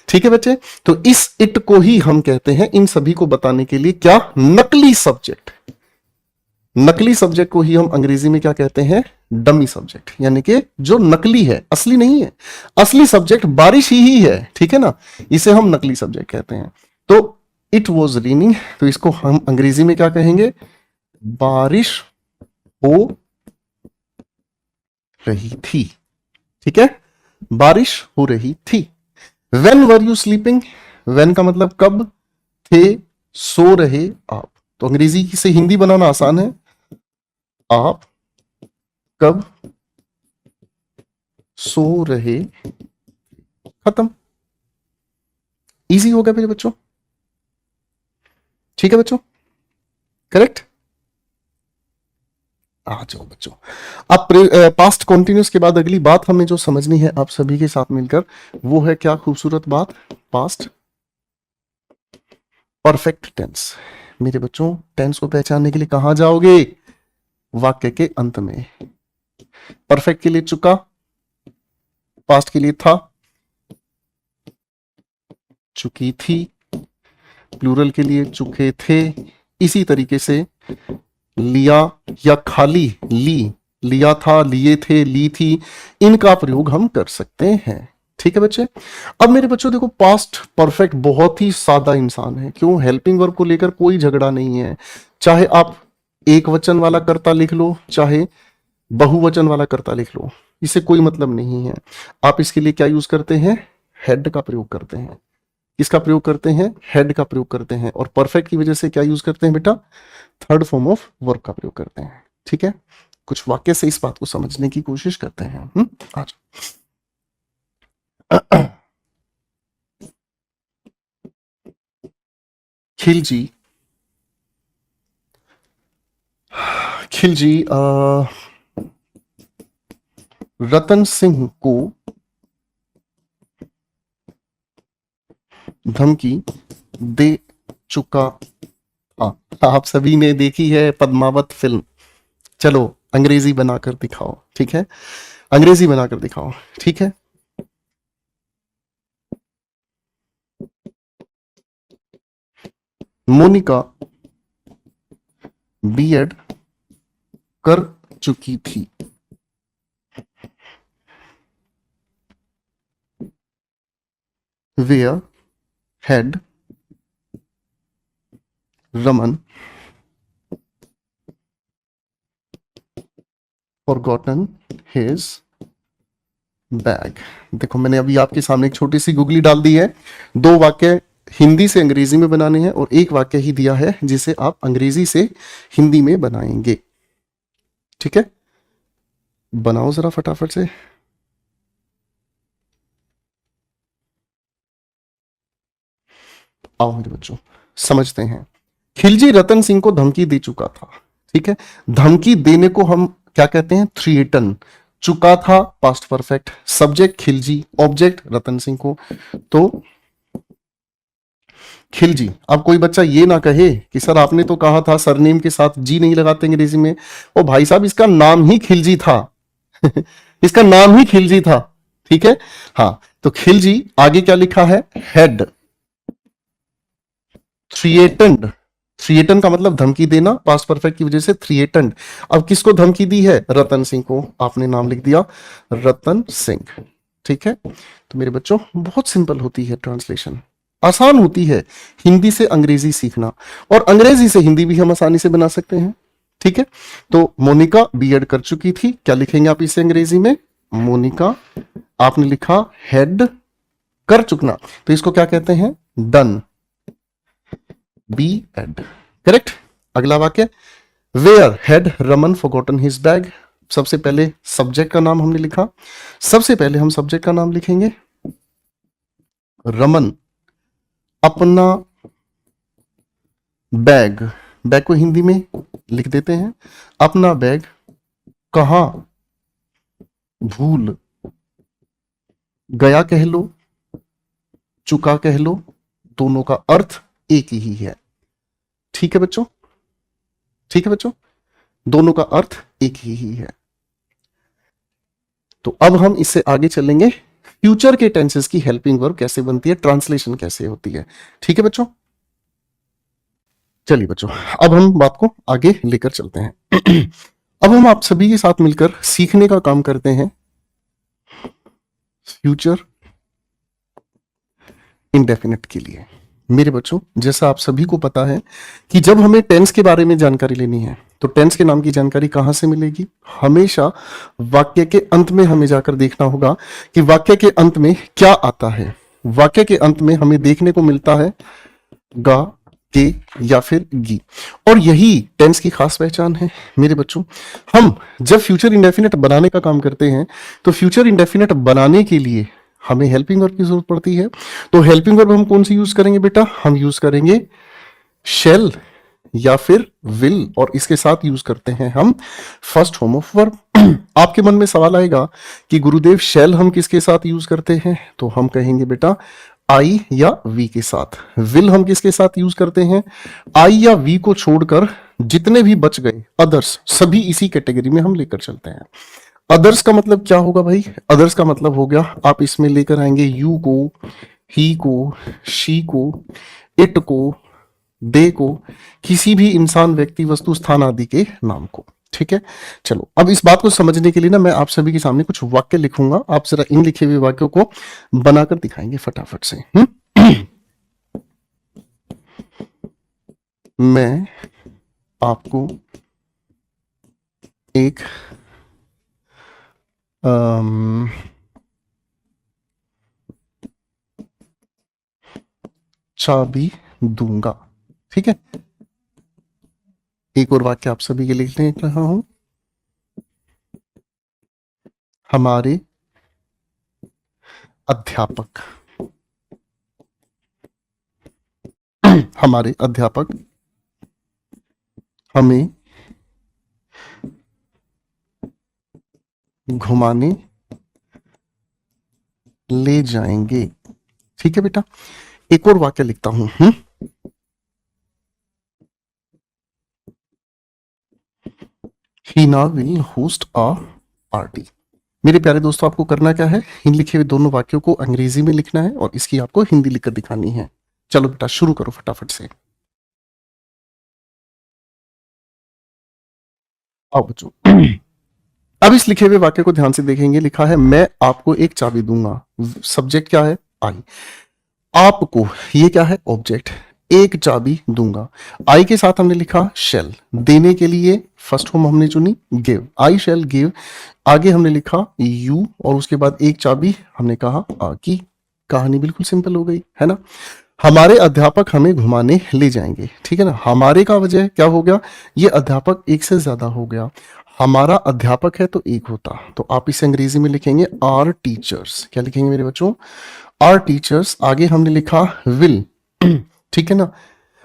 ठीक है बच्चे, तो इस इट को ही हम कहते हैं इन सभी को बताने के लिए क्या, नकली सब्जेक्ट। नकली सब्जेक्ट को ही हम अंग्रेजी में क्या कहते हैं, डमी सब्जेक्ट, यानी कि जो नकली है, असली नहीं है। असली सब्जेक्ट बारिश ही है, ठीक है ना, इसे हम नकली सब्जेक्ट कहते हैं। तो इट वॉज रेनिंग, तो इसको हम अंग्रेजी में क्या कहेंगे, बारिश हो रही थी, ठीक है, बारिश हो रही थी। When were you sleeping, when का मतलब कब, थे सो रहे आप, तो अंग्रेजी से हिंदी बनाना आसान है, आप कब सो रहे, खत्म, इजी हो गया मेरे बच्चों, ठीक है बच्चों, करेक्ट। आ जाओ बच्चों, अब पास्ट कॉन्टिन्यूस के बाद अगली बात हमें जो समझनी है आप सभी के साथ मिलकर, वो है क्या खूबसूरत बात, पास्ट परफेक्ट टेंस। मेरे बच्चों, टेंस को पहचानने के लिए कहां जाओगे, वाक्य के अंत में। परफेक्ट के लिए चुका, पास्ट के लिए था, चुकी थी, प्लूरल के लिए चुके थे। इसी तरीके से लिया या खाली, लिया था, लिए थे, ली थी, इनका प्रयोग हम कर सकते हैं, ठीक है बच्चे। अब मेरे बच्चों देखो, पास्ट परफेक्ट बहुत ही सादा इंसान है, क्यों, हेल्पिंग वर्ब को लेकर कोई झगड़ा नहीं है, चाहे आप एक वचन वाला कर्ता लिख लो, चाहे बहुवचन वाला कर्ता लिख लो, इसे कोई मतलब नहीं है। आप इसके लिए क्या यूज करते हैं, हेड का प्रयोग करते हैं। किसका प्रयोग करते हैं, हेड का प्रयोग करते हैं। और परफेक्ट की वजह से क्या यूज करते हैं बेटा, थर्ड फॉर्म ऑफ वर्ब का प्रयोग करते हैं, ठीक है। कुछ वाक्य से इस बात को समझने की कोशिश करते हैं। आज खिलजी, खिलजी रतन सिंह को धमकी दे चुका था। आप सभी ने देखी है पद्मावत फिल्म, चलो अंग्रेजी बनाकर दिखाओ, ठीक है, अंग्रेजी बनाकर दिखाओ, ठीक है। मोनिका बीएड कर चुकी थी, where had Raman forgotten his bag. देखो मैंने अभी आपके सामने एक छोटी सी गुगली डाल दी है, दो वाक्य हिंदी से अंग्रेजी में बनाने हैं और एक वाक्य ही दिया है जिसे आप अंग्रेजी से हिंदी में बनाएंगे, ठीक है। बनाओ जरा फटाफट से। आओ मेरे बच्चों समझते हैं। खिलजी रतन सिंह को धमकी दे चुका था, ठीक है। धमकी देने को हम क्या कहते हैं, थ्रीटन। चुका था past perfect, subject Khilji, object Ratan Singh को। तो खिलजी, अब कोई बच्चा ये ना कहे कि सर आपने तो कहा था सरनेम के साथ जी नहीं लगाते अंग्रेजी में। ओ भाई साहब, इसका नाम ही खिलजी था इसका नाम ही खिलजी था, ठीक है। हाँ, तो खिलजी आगे क्या लिखा है, हेड थ्रिएटेंड, थ्रिएटन का मतलब धमकी देना, पास्ट परफेक्ट की वजह से थ्रिएटेंड। अब किसको धमकी दी है? रतन सिंह को। आपने नाम लिख दिया रतन सिंह, ठीक है। तो मेरे बच्चों बहुत सिंपल होती है ट्रांसलेशन, आसान होती है हिंदी से अंग्रेजी सीखना, और अंग्रेजी से हिंदी भी हम आसानी से बना सकते हैं, ठीक है। तो मोनिका बीएड कर चुकी थी, क्या लिखेंगे आप इसे अंग्रेजी में? मोनिका, आपने लिखा हेड कर चुकना, तो इसको क्या कहते हैं? Done, B Ed, correct. अगला वाक्य, where had Raman forgotten his bag. सबसे पहले सब्जेक्ट का नाम हमने लिखा, सबसे पहले हम सब्जेक्ट का नाम लिखेंगे। रमन अपना बैग, बैग को हिंदी में लिख देते हैं अपना बैग कहां भूल गया कह लो, चुका कह लो, दोनों का अर्थ एक ही है, ठीक है बच्चों, ठीक है बच्चों, दोनों का अर्थ एक ही है। तो अब हम इससे आगे चलेंगे, फ्यूचर के टेंसेस की हेल्पिंग वर्ब कैसे बनती है, ट्रांसलेशन कैसे होती है, ठीक है बच्चों। चलिए बच्चों, अब हम बात को आगे लेकर चलते हैं। अब हम आप सभी के साथ मिलकर सीखने का काम करते हैं फ्यूचर इंडेफिनिट के लिए। मेरे बच्चों, जैसा आप सभी को पता है कि जब हमें टेंस के बारे में जानकारी लेनी है तो टेंस के नाम की जानकारी कहां से मिलेगी? हमेशा वाक्य के अंत में हमें जाकर देखना होगा कि वाक्य के अंत में क्या आता है। वाक्य के अंत में हमें देखने को मिलता है गा, के या फिर गी, और यही टेंस की खास पहचान है। मेरे बच्चों, हम जब फ्यूचर इंडेफिनिट बनाने का काम करते हैं तो फ्यूचर इंडेफिनिट बनाने के लिए हमें हेल्पिंग वर्ब की जरूरत पड़ती है। तो हेल्पिंग वर्ब हम कौन सी यूज करेंगे बेटा? हम यूज करेंगे शेल या फिर विल, और इसके साथ यूज करते हैं हम फर्स्ट फॉर्म ऑफ वर्ब। आपके मन में सवाल आएगा कि गुरुदेव शेल हम किसके साथ यूज करते हैं? तो हम कहेंगे बेटा आई या वी के साथ। विल हम किसके साथ यूज करते हैं? आई या वी को छोड़कर जितने भी बच गए अदर्स, सभी इसी कैटेगरी में हम लेकर चलते हैं। अदर्स का मतलब क्या होगा भाई? अदर्स का मतलब हो गया, आप इसमें लेकर आएंगे यू को, ही को, शी को, इट को, दे को, किसी भी इंसान, व्यक्ति, वस्तु, स्थान आदि के नाम को, ठीक है। चलो, अब इस बात को समझने के लिए ना मैं आप सभी के सामने कुछ वाक्य लिखूंगा, आप जरा इन लिखे हुए वाक्यों को बनाकर दिखाएंगे फटाफट से। मैं आपको एक चाबी दूंगा, ठीक है। एक और वाक्य आप सभी के लिए लिख रहा हूं, हमारे अध्यापक, हमारे अध्यापक हमें घुमाने ले जाएंगे, ठीक है बेटा। एक और वाक्य लिखता हूं, हीना विल होस्ट अ पार्टी। मेरे प्यारे दोस्तों, आपको करना क्या है? इन लिखे हुए दोनों वाक्यों को अंग्रेजी में लिखना है और इसकी आपको हिंदी लिखकर दिखानी है। चलो बेटा, शुरू करो फटाफट से। आओ बच्चों, अब इस लिखे हुए वाक्य को ध्यान से देखेंगे। लिखा है मैं आपको एक चाबी दूंगा, सब्जेक्ट क्या है? आई। आपको, ये क्या है? ऑब्जेक्ट। एक चाबी दूंगा, आई के साथ हमने लिखा शेल, देने के लिए फर्स्ट फॉर्म हमने चुनी गिव, आई शेल गिव। आगे हमने लिखा यू और उसके बाद एक चाबी हमने कहा की। कहानी बिल्कुल सिंपल हो गई है ना। हमारे अध्यापक हमें घुमाने ले जाएंगे, ठीक है ना। हमारे का वजह क्या हो गया? ये अध्यापक एक से ज्यादा हो गया, हमारा अध्यापक है तो एक होता, तो आप इसे अंग्रेजी में लिखेंगे आर टीचर्स। क्या लिखेंगे मेरे बच्चों? Are teachers. आगे हमने लिखा विल, ठीक है ना।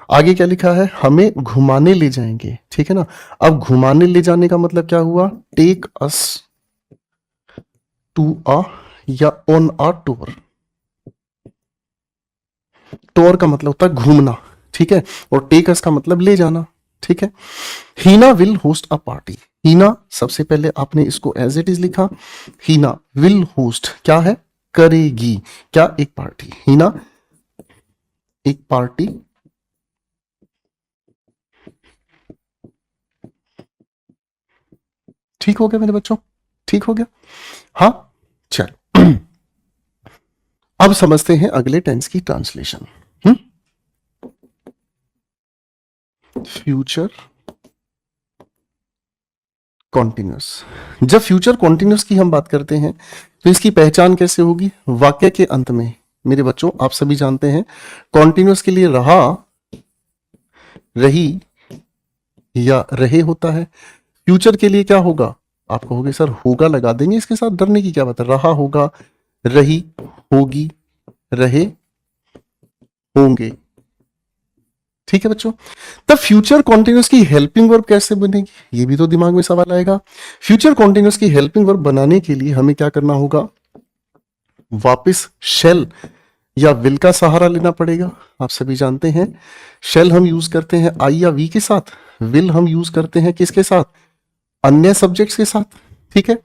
आगे क्या लिखा है? हमें घुमाने ले जाएंगे, ठीक है ना। अब घुमाने ले जाने का मतलब क्या हुआ? टेक अस टू अ या ऑन अ टूर। टूर का मतलब होता है घूमना, ठीक है, और टेक अस का मतलब ले जाना, ठीक है। हीना विल होस्ट अ पार्टी। हीना, सबसे पहले आपने इसको एज इट इज लिखा, हीना विल होस्ट क्या है? करेगी क्या? एक पार्टी। हीना एक पार्टी ठीक हो गया मेरे बच्चों, ठीक हो गया। हाँ चलो अब समझते हैं अगले टेंस की ट्रांसलेशन। Future continuous. जब फ्यूचर कॉन्टिन्यूस की हम बात करते हैं तो इसकी पहचान कैसे होगी? वाक्य के अंत में मेरे बच्चों आप सभी जानते हैं कॉन्टिन्यूस के लिए रहा, रही या रहे होता है। फ्यूचर के लिए क्या होगा? आप कहोगे सर होगा लगा देंगे, इसके साथ डरने की क्या बात है? रहा होगा, रही होगी, रहे होंगे। ठीक है बच्चों, तब फ्यूचर कॉन्टिन्यूस की हेल्पिंग वर्ब कैसे बनेगी? ये भी तो दिमाग में सवाल आएगा। फ्यूचर कॉन्टिन्यूस की हेल्पिंग वर्ब बनाने के लिए हमें क्या करना होगा? वापस शेल या विल का सहारा लेना पड़ेगा। आप सभी जानते हैं शेल हम यूज करते हैं आई या वी के साथ, विल हम यूज करते हैं किसके साथ? अन्य सब्जेक्ट्स के साथ। ठीक है,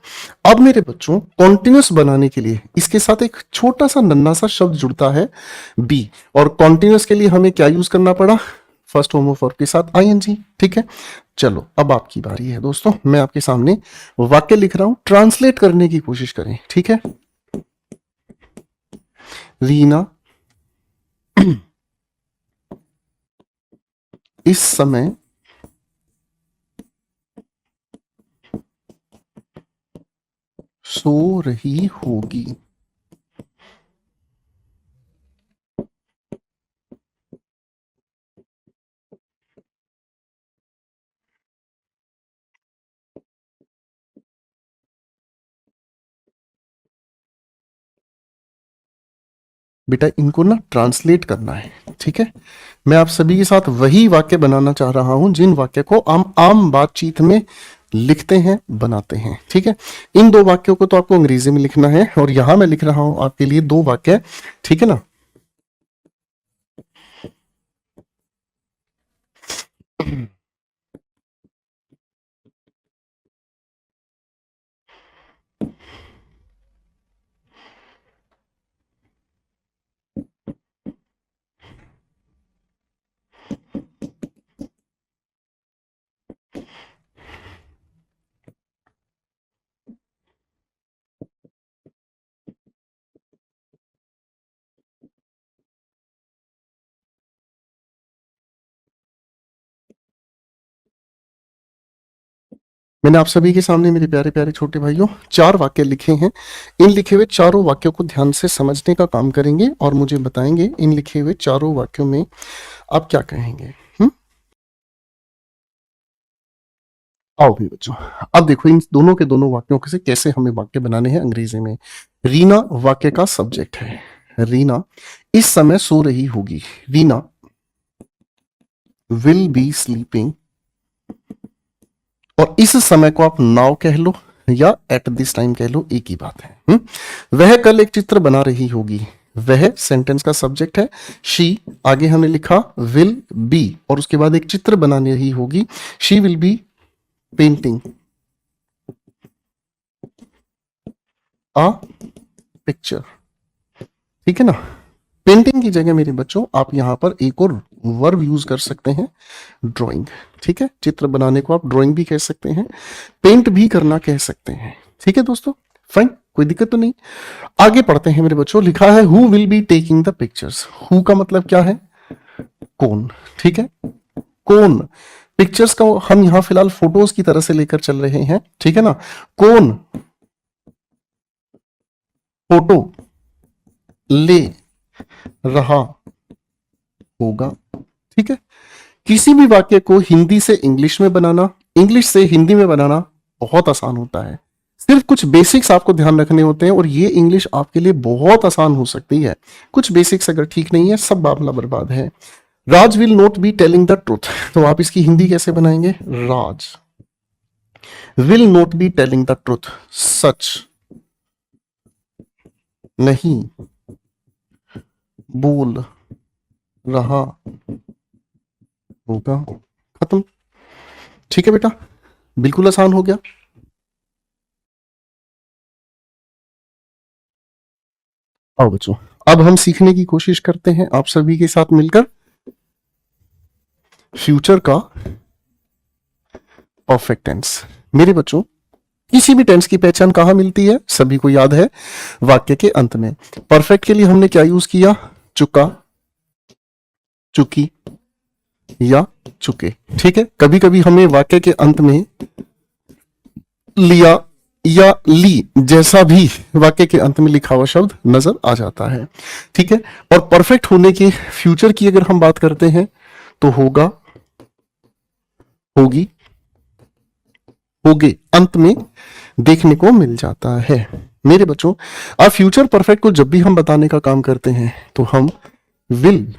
अब मेरे बच्चों कॉन्टिन्यूस बनाने के लिए इसके साथ एक छोटा सा नन्हा सा शब्द जुड़ता है बी, और कॉन्टिन्यूस के लिए हमें क्या यूज करना पड़ा? फर्स्ट होमोफॉर्म के साथ आईएनजी। ठीक है, चलो अब आपकी बारी है दोस्तों, मैं आपके सामने वाक्य लिख रहा हूं, ट्रांसलेट करने की कोशिश करें। ठीक है, रीना इस समय सो रही होगी। बेटा इनको ना ट्रांसलेट करना है। ठीक है, मैं आप सभी के साथ वही वाक्य बनाना चाह रहा हूं जिन वाक्य को हम आम बातचीत में लिखते हैं, बनाते हैं। ठीक है, इन दो वाक्यों को तो आपको अंग्रेजी में लिखना है और यहां मैं लिख रहा हूं आपके लिए दो वाक्य। ठीक है ना, मैंने आप सभी के सामने मेरे प्यारे प्यारे छोटे भाइयों चार वाक्य लिखे हैं। इन लिखे हुए चारों वाक्यों को ध्यान से समझने का काम करेंगे और मुझे बताएंगे इन लिखे हुए चारों वाक्यों में आप क्या कहेंगे। आओ भी बच्चों, अब देखो इन दोनों के दोनों वाक्यों से कैसे हमें वाक्य बनाने हैं अंग्रेजी में। रीना वाक्य का सब्जेक्ट है। रीना इस समय सो रही होगी। रीना विल बी स्लीपिंग, और इस समय को आप नाउ कह लो या एट दिस टाइम कह लो, एक ही बात है। वह कल एक चित्र बना रही होगी। वह सेंटेंस का सब्जेक्ट है। शी आगे हमने लिखा विल बी और उसके बाद एक चित्र बनाने रही होगी। She will be painting a picture. ठीक है ना, पेंटिंग की जगह मेरे बच्चों आप यहां पर एक और वर्ब यूज कर सकते हैं, ड्राइंग। ठीक है, चित्र बनाने को आप ड्राइंग भी कह सकते हैं, पेंट भी करना कह सकते हैं। ठीक है दोस्तों, फाइन, कोई दिक्कत तो नहीं। आगे पढ़ते हैं मेरे बच्चों, लिखा है who will be taking the pictures. Who का मतलब क्या है? कौन। ठीक है, कौन। पिक्चर्स का हम यहां फिलहाल फोटोज की तरह से लेकर चल रहे हैं। ठीक है ना, कौन फोटो ले रहा होगा। ठीक है, किसी भी वाक्य को हिंदी से इंग्लिश में बनाना, इंग्लिश से हिंदी में बनाना बहुत आसान होता है। सिर्फ कुछ बेसिक्स आपको ध्यान रखने होते हैं और ये इंग्लिश आपके लिए बहुत आसान हो सकती है। कुछ बेसिक्स अगर ठीक नहीं है सब मामला बर्बाद है। Raj will not be telling the truth, तो आप इसकी हिंदी कैसे बनाएंगे? Raj will not be telling the truth, सच नहीं बोल रहा होगा। खत्म। ठीक है बेटा, बिल्कुल आसान हो गया। आओ बच्चों, अब हम सीखने की कोशिश करते हैं आप सभी के साथ मिलकर फ्यूचर का परफेक्ट टेंस। मेरे बच्चों किसी भी टेंस की पहचान कहाँ मिलती है, सभी को याद है, वाक्य के अंत में। परफेक्ट के लिए हमने क्या यूज किया, चुका, चुकी या चुके। ठीक है, कभी कभी हमें वाक्य के अंत में लिया या ली जैसा भी वाक्य के अंत में लिखा हुआ शब्द नजर आ जाता है। ठीक है, और परफेक्ट होने के फ्यूचर की अगर हम बात करते हैं तो होगा, होगी, होगे अंत में देखने को मिल जाता है। मेरे बच्चों, अब फ्यूचर परफेक्ट को जब भी हम बताने का काम करते हैं तो हम विल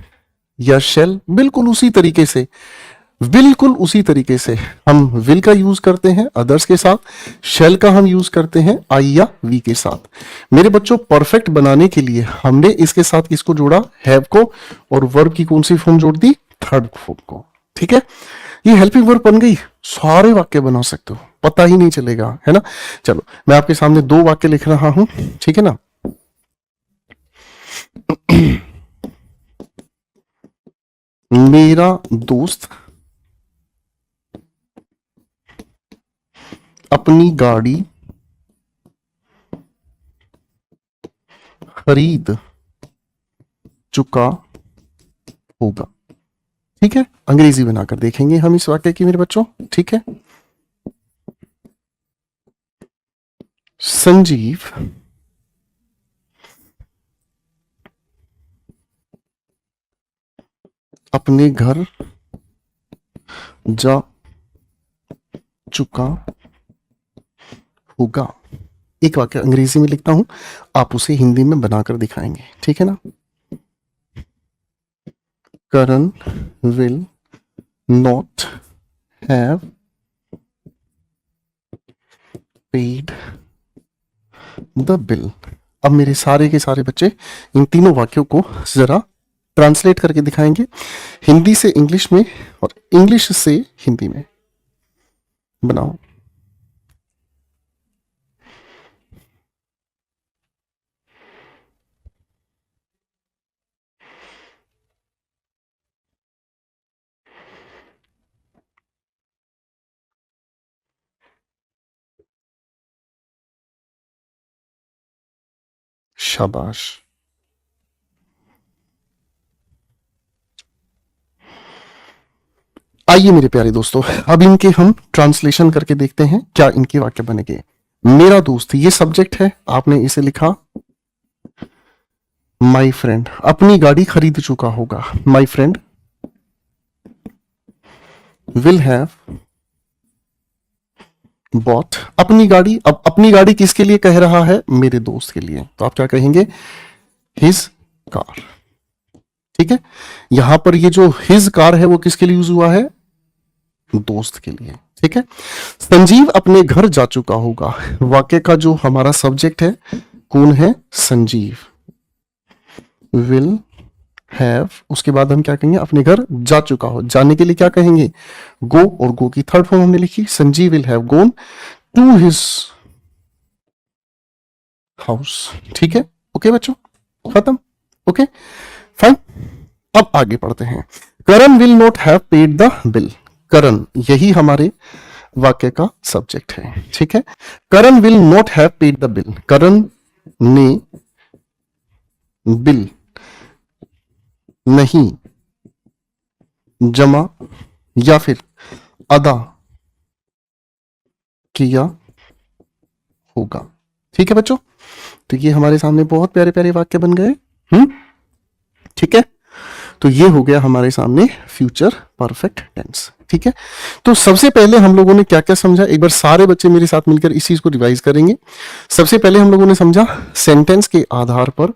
या शेल बिल्कुल उसी तरीके से हम विल का यूज करते हैं अदर्स के साथ, शेल का हम यूज करते हैं आई या वी के साथ। मेरे बच्चों, परफेक्ट बनाने के लिए हमने इसके साथ किसको जोड़ा, हैव को, और वर्ब की कौन सी फॉर्म जोड़ दी, थर्ड फॉर्म को। ठीक है, ये हेल्पिंग वर्ब बन गई, सारे वाक्य बना सकते हो, पता ही नहीं चलेगा, है ना। चलो, मैं आपके सामने 2 वाक्य लिख रहा हूं, ठीक है ना। मेरा दोस्त अपनी गाड़ी खरीद चुका होगा। ठीक है, अंग्रेजी बनाकर देखेंगे हम इस वाक्य की मेरे बच्चों। ठीक है, संजीव अपने घर जा चुका होगा। एक वाक्य अंग्रेजी में लिखता हूं, आप उसे हिंदी में बनाकर दिखाएंगे, ठीक है ना। Karan will not have paid the bill. अब मेरे सारे के सारे बच्चे इन तीनों वाक्यों को जरा ट्रांसलेट करके दिखाएंगे, हिंदी से इंग्लिश में और इंग्लिश से हिंदी में। बनाओ। शाबाश। आइए मेरे प्यारे दोस्तों, अब इनके हम ट्रांसलेशन करके देखते हैं क्या इनके वाक्य बनेंगे। मेरा दोस्त, ये सब्जेक्ट है, आपने इसे लिखा माई फ्रेंड अपनी गाड़ी खरीद चुका होगा। My friend will have bought अपनी गाड़ी। अब अपनी गाड़ी किसके लिए कह रहा है, मेरे दोस्त के लिए, तो आप क्या कहेंगे, हिज कार। ठीक है, यहां पर ये जो हिज कार है वो किसके लिए यूज हुआ है, दोस्त के लिए। ठीक है, संजीव अपने घर जा चुका होगा, वाक्य का जो हमारा सब्जेक्ट है कौन है, संजीव। विल हैव, उसके बाद हम क्या कहेंगे, अपने घर जा चुका हो, जाने के लिए क्या कहेंगे, गो, और गो की थर्ड फॉर्म हमने लिखी, Sanjeev will have gone to his house. ठीक है, ओके बच्चों, खत्म, ओके फाइन। अब आगे पढ़ते हैं। Karan will not have paid the bill. Karan, यही हमारे वाक्य का सब्जेक्ट है। ठीक है, Karan will not have paid the bill, Karan ने बिल नहीं जमा या फिर अदा किया होगा। ठीक है बच्चों, तो ये हमारे सामने बहुत प्यारे प्यारे वाक्य बन गए। ठीक है, तो ये हो गया हमारे सामने फ्यूचर परफेक्ट टेंस। ठीक है, तो सबसे पहले हम लोगों ने क्या क्या समझा, एक बार सारे बच्चे मेरे साथ मिलकर इस चीज को रिवाइज करेंगे। सबसे पहले हम लोगों ने समझा सेंटेंस के आधार पर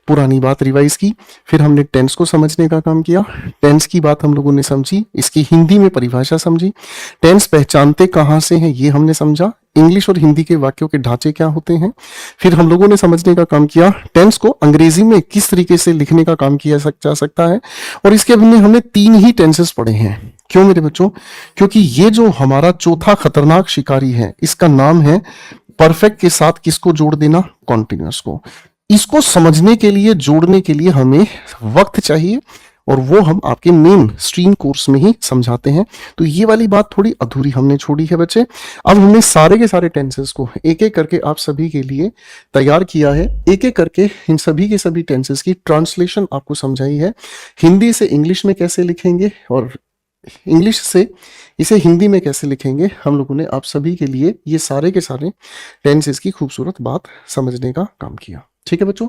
पुरानी बात रिवाइज की, फिर हमने टेंस को समझने का काम किया, टेंस की बात हम लोगों ने समझी, इसकी हिंदी में परिभाषा समझी, टेंस पहचानते कहां से हैं ये हमने समझा, इंग्लिश और हिंदी के वाक्यों के ढांचे क्या होते हैं, फिर हम लोगों ने समझने का काम किया टेंस को अंग्रेजी में किस तरीके से लिखने का काम किया जा सकता है, और इसके हमने 3 ही टेंसेस पढ़े हैं। क्यों मेरे बच्चों, क्योंकि ये जो हमारा चौथा खतरनाक शिकारी है इसका नाम है परफेक्ट के साथ किसको जोड़ देना, कॉन्टिन्यूअस को। इसको समझने के लिए, जोड़ने के लिए हमें वक्त चाहिए, और वो हम आपके मेन स्ट्रीम कोर्स में ही समझाते हैं। तो ये वाली बात थोड़ी अधूरी हमने छोड़ी है बच्चे। अब हमने सारे के सारे टेंसेस को एक एक करके आप सभी के लिए तैयार किया है, एक एक करके इन सभी के सभी टेंसेस की ट्रांसलेशन आपको समझाई है। हिंदी से इंग्लिश में कैसे लिखेंगे और इंग्लिश से इसे हिंदी में कैसे लिखेंगे, हम लोगों ने आप सभी के लिए ये सारे के सारे टेंसेस की खूबसूरत बात समझने का काम किया। ठीक है बच्चों,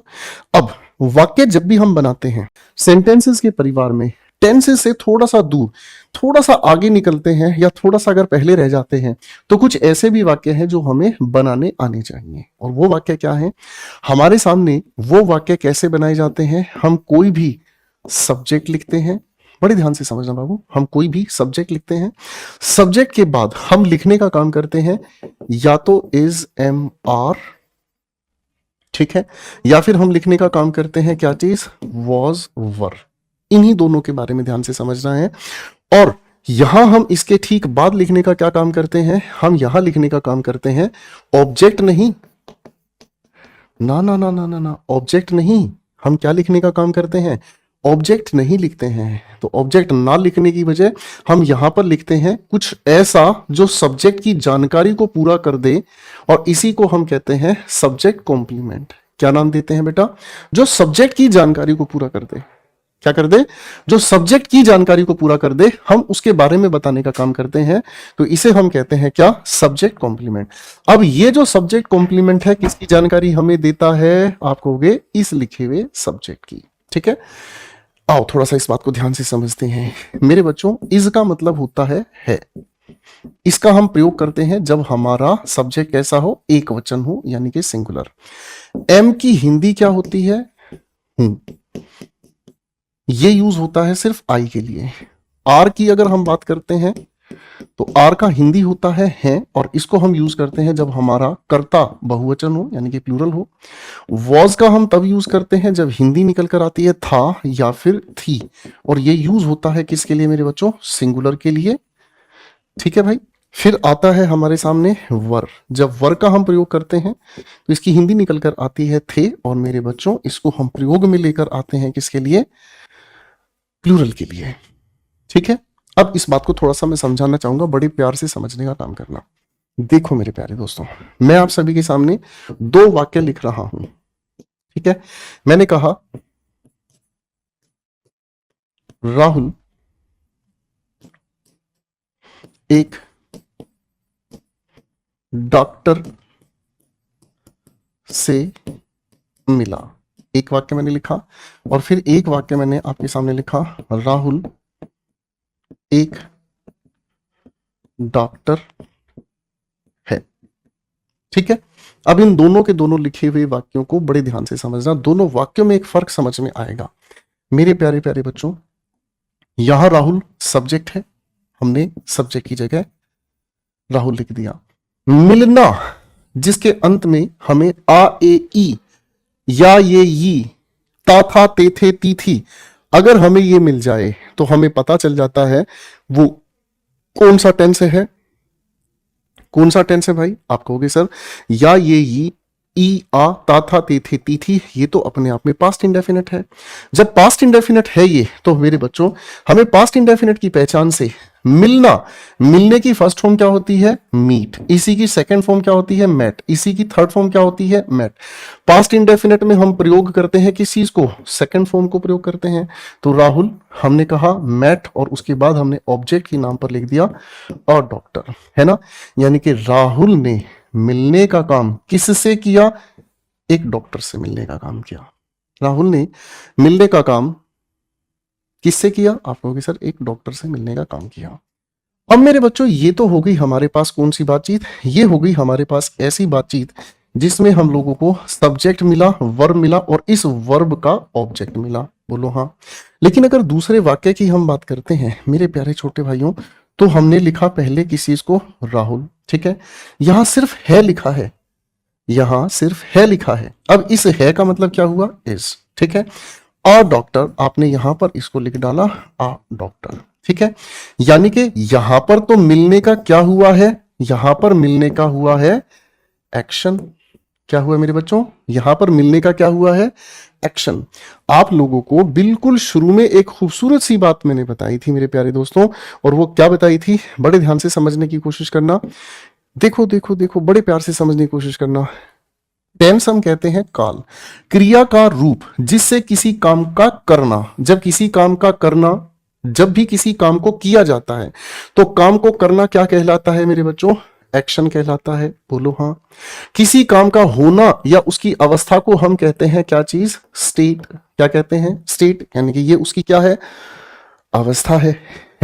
अब वाक्य जब भी हम बनाते हैं सेंटेंसेस के परिवार में टेंसेस से थोड़ा सा दूर, थोड़ा सा आगे निकलते हैं या थोड़ा सा अगर पहले रह जाते हैं तो कुछ ऐसे भी वाक्य हैं जो हमें बनाने आने चाहिए। और वो वाक्य क्या है हमारे सामने, वो वाक्य कैसे बनाए जाते हैं, हम कोई भी सब्जेक्ट लिखते हैं, बड़े ध्यान से समझना बाबू, हम कोई भी सब्जेक्ट लिखते हैं, सब्जेक्ट के बाद हम लिखने का काम करते हैं या तो इज एम आर, ठीक है, या फिर हम लिखने का काम करते हैं क्या चीज, वॉज वर। इन्हीं दोनों के बारे में ध्यान से समझना है। और यहां हम इसके ठीक बाद लिखने का क्या काम करते हैं, हम यहां लिखने का काम करते हैं ऑब्जेक्ट नहीं, ना ना ना ना ना ना, ऑब्जेक्ट नहीं, हम क्या लिखने का काम करते हैं, ऑब्जेक्ट नहीं लिखते हैं। तो ऑब्जेक्ट ना लिखने की वजह हम यहां पर लिखते हैं कुछ ऐसा जो सब्जेक्ट की जानकारी को पूरा कर दे, और इसी को हम कहते हैं सब्जेक्ट कॉम्प्लीमेंट। क्या नाम देते हैं बेटा, जो सब्जेक्ट की जानकारी को पूरा कर दे, क्या कर दे, जो सब्जेक्ट की जानकारी को पूरा कर दे, हम उसके बारे में बताने का काम करते हैं। तो इसे हम कहते हैं क्या, सब्जेक्ट कॉम्प्लीमेंट। अब ये जो सब्जेक्ट कॉम्प्लीमेंट है किसकी जानकारी हमें देता है, आप कहोगे इस लिखे हुए सब्जेक्ट की। ठीक है, आओ थोड़ा सा इस बात को ध्यान से समझते हैं मेरे बच्चों। इज का मतलब होता है। इसका हम प्रयोग करते हैं जब हमारा सब्जेक्ट कैसा हो, एक वचन हो, यानी कि सिंगुलर। एम की हिंदी क्या होती है, ये यूज होता है सिर्फ आई के लिए। आर की अगर हम बात करते हैं तो आर का हिंदी होता है, और इसको हम यूज करते हैं जब हमारा कर्ता बहुवचन हो, यानी कि प्लूरल हो। वॉज का हम तब यूज करते हैं जब हिंदी निकल कर आती है था या फिर थी, और ये यूज होता है किसके लिए मेरे बच्चों, सिंगुलर के लिए। ठीक है भाई, फिर आता है हमारे सामने वर। जब वर का हम प्रयोग करते हैं तो इसकी हिंदी निकल कर आती है थे, और मेरे बच्चों इसको हम प्रयोग में लेकर आते हैं किसके लिए, प्लूरल के लिए। ठीक है, अब इस बात को थोड़ा सा मैं समझाना चाहूंगा, बड़े प्यार से समझने का काम करना। देखो मेरे प्यारे दोस्तों, मैं आप सभी के सामने दो वाक्य लिख रहा हूं। ठीक है, मैंने कहा राहुल एक डॉक्टर से मिला, एक वाक्य मैंने लिखा। और फिर एक वाक्य मैंने आपके सामने लिखा, राहुल एक डॉक्टर है। ठीक है, अब इन दोनों के दोनों लिखे हुए वाक्यों को बड़े ध्यान से समझना। दोनों वाक्यों में एक फर्क समझ में आएगा मेरे प्यारे प्यारे बच्चों। यहां राहुल सब्जेक्ट है, हमने सब्जेक्ट की जगह राहुल लिख दिया। मिलना, जिसके अंत में हमें आ ए ई या ये ई, ता था ते थे ती थी, अगर हमें ये मिल जाए तो हमें पता चल जाता है वो कौन सा टेंस है। कौन सा टेंस है भाई, आप कहोगे सर या ये ई आ ता था ते थे ती थी, ये तो अपने आप में पास्ट इंडेफिनिट है। जब पास्ट इंडेफिनिट है ये, तो मेरे बच्चों हमें पास्ट इंडेफिनिट की पहचान से मिलना, मिलने की फर्स्ट फॉर्म क्या होती है, मीट, इसी की सेकंड फॉर्म क्या होती है, मेट, इसी की थर्ड फॉर्म क्या होती है, मेट। पास्ट इंडेफिनिट में हम प्रयोग करते हैं किस चीज को, सेकंड फॉर्म को प्रयोग करते हैं। तो राहुल हमने कहा मेट, और उसके बाद हमने ऑब्जेक्ट के नाम पर लिख दिया और डॉक्टर, है ना। यानी कि राहुल ने मिलने का काम किससे किया, एक डॉक्टर से मिलने का काम किया। राहुल ने मिलने का काम किससे किया, आप कहोगे सर एक डॉक्टर से मिलने का काम किया। अब मेरे बच्चों ये तो हो गई हमारे पास कौन सी बातचीत, ये हो गई हमारे पास ऐसी बातचीत जिसमें हम लोगों को सब्जेक्ट मिला, वर्ब मिला, और इस वर्ब का ऑब्जेक्ट मिला। बोलो हाँ। लेकिन अगर दूसरे वाक्य की हम बात करते हैं मेरे प्यारे छोटे भाइयों, तो हमने लिखा पहले किस चीज को, राहुल। ठीक है, यहां सिर्फ है लिखा है, यहां सिर्फ है लिखा है। अब इस है का मतलब क्या हुआ, इज। ठीक है, आ डॉक्टर, आपने यहां पर इसको लिख डाला आ डॉक्टर। ठीक है, यानी कि यहां पर तो मिलने का क्या हुआ है, यहां पर मिलने का हुआ है एक्शन। क्या हुआ मेरे बच्चों, यहां पर मिलने का क्या हुआ है, एक्शन। आप लोगों को बिल्कुल शुरू में एक खूबसूरत सी बात मैंने बताई थी मेरे प्यारे दोस्तों, और वो क्या बताई थी, बड़े ध्यान से समझने की कोशिश करना। देखो देखो देखो, बड़े प्यार से समझने की कोशिश करना। टेंस हम कहते हैं काल, क्रिया का रूप जिससे किसी काम का करना, जब किसी काम का करना, जब भी किसी काम को किया जाता है तो काम को करना क्या कहलाता है मेरे बच्चों, एक्शन कहलाता है। बोलो हाँ। किसी काम का होना या उसकी अवस्था को हम कहते हैं क्या चीज, स्टेट। क्या कहते हैं, स्टेट, यानी कि ये उसकी क्या है, अवस्था है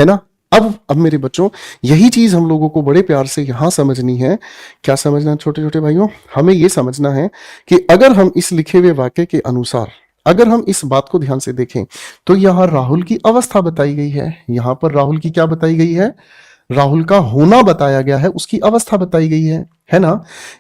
ना। अब मेरे बच्चों, यही चीज हम लोगों को बड़े प्यार से यहां समझनी है। क्या समझना छोटे छोटे भाइयों, हमें यह समझना है कि अगर हम इस लिखे हुए वाक्य के अनुसार, अगर हम इस बात को ध्यान से देखें तो यहां राहुल की अवस्था बताई गई है, यहां पर राहुल की क्या बताई गई है, राहुल का होना बताया गया है, उसकी अवस्था बताई गई है ना।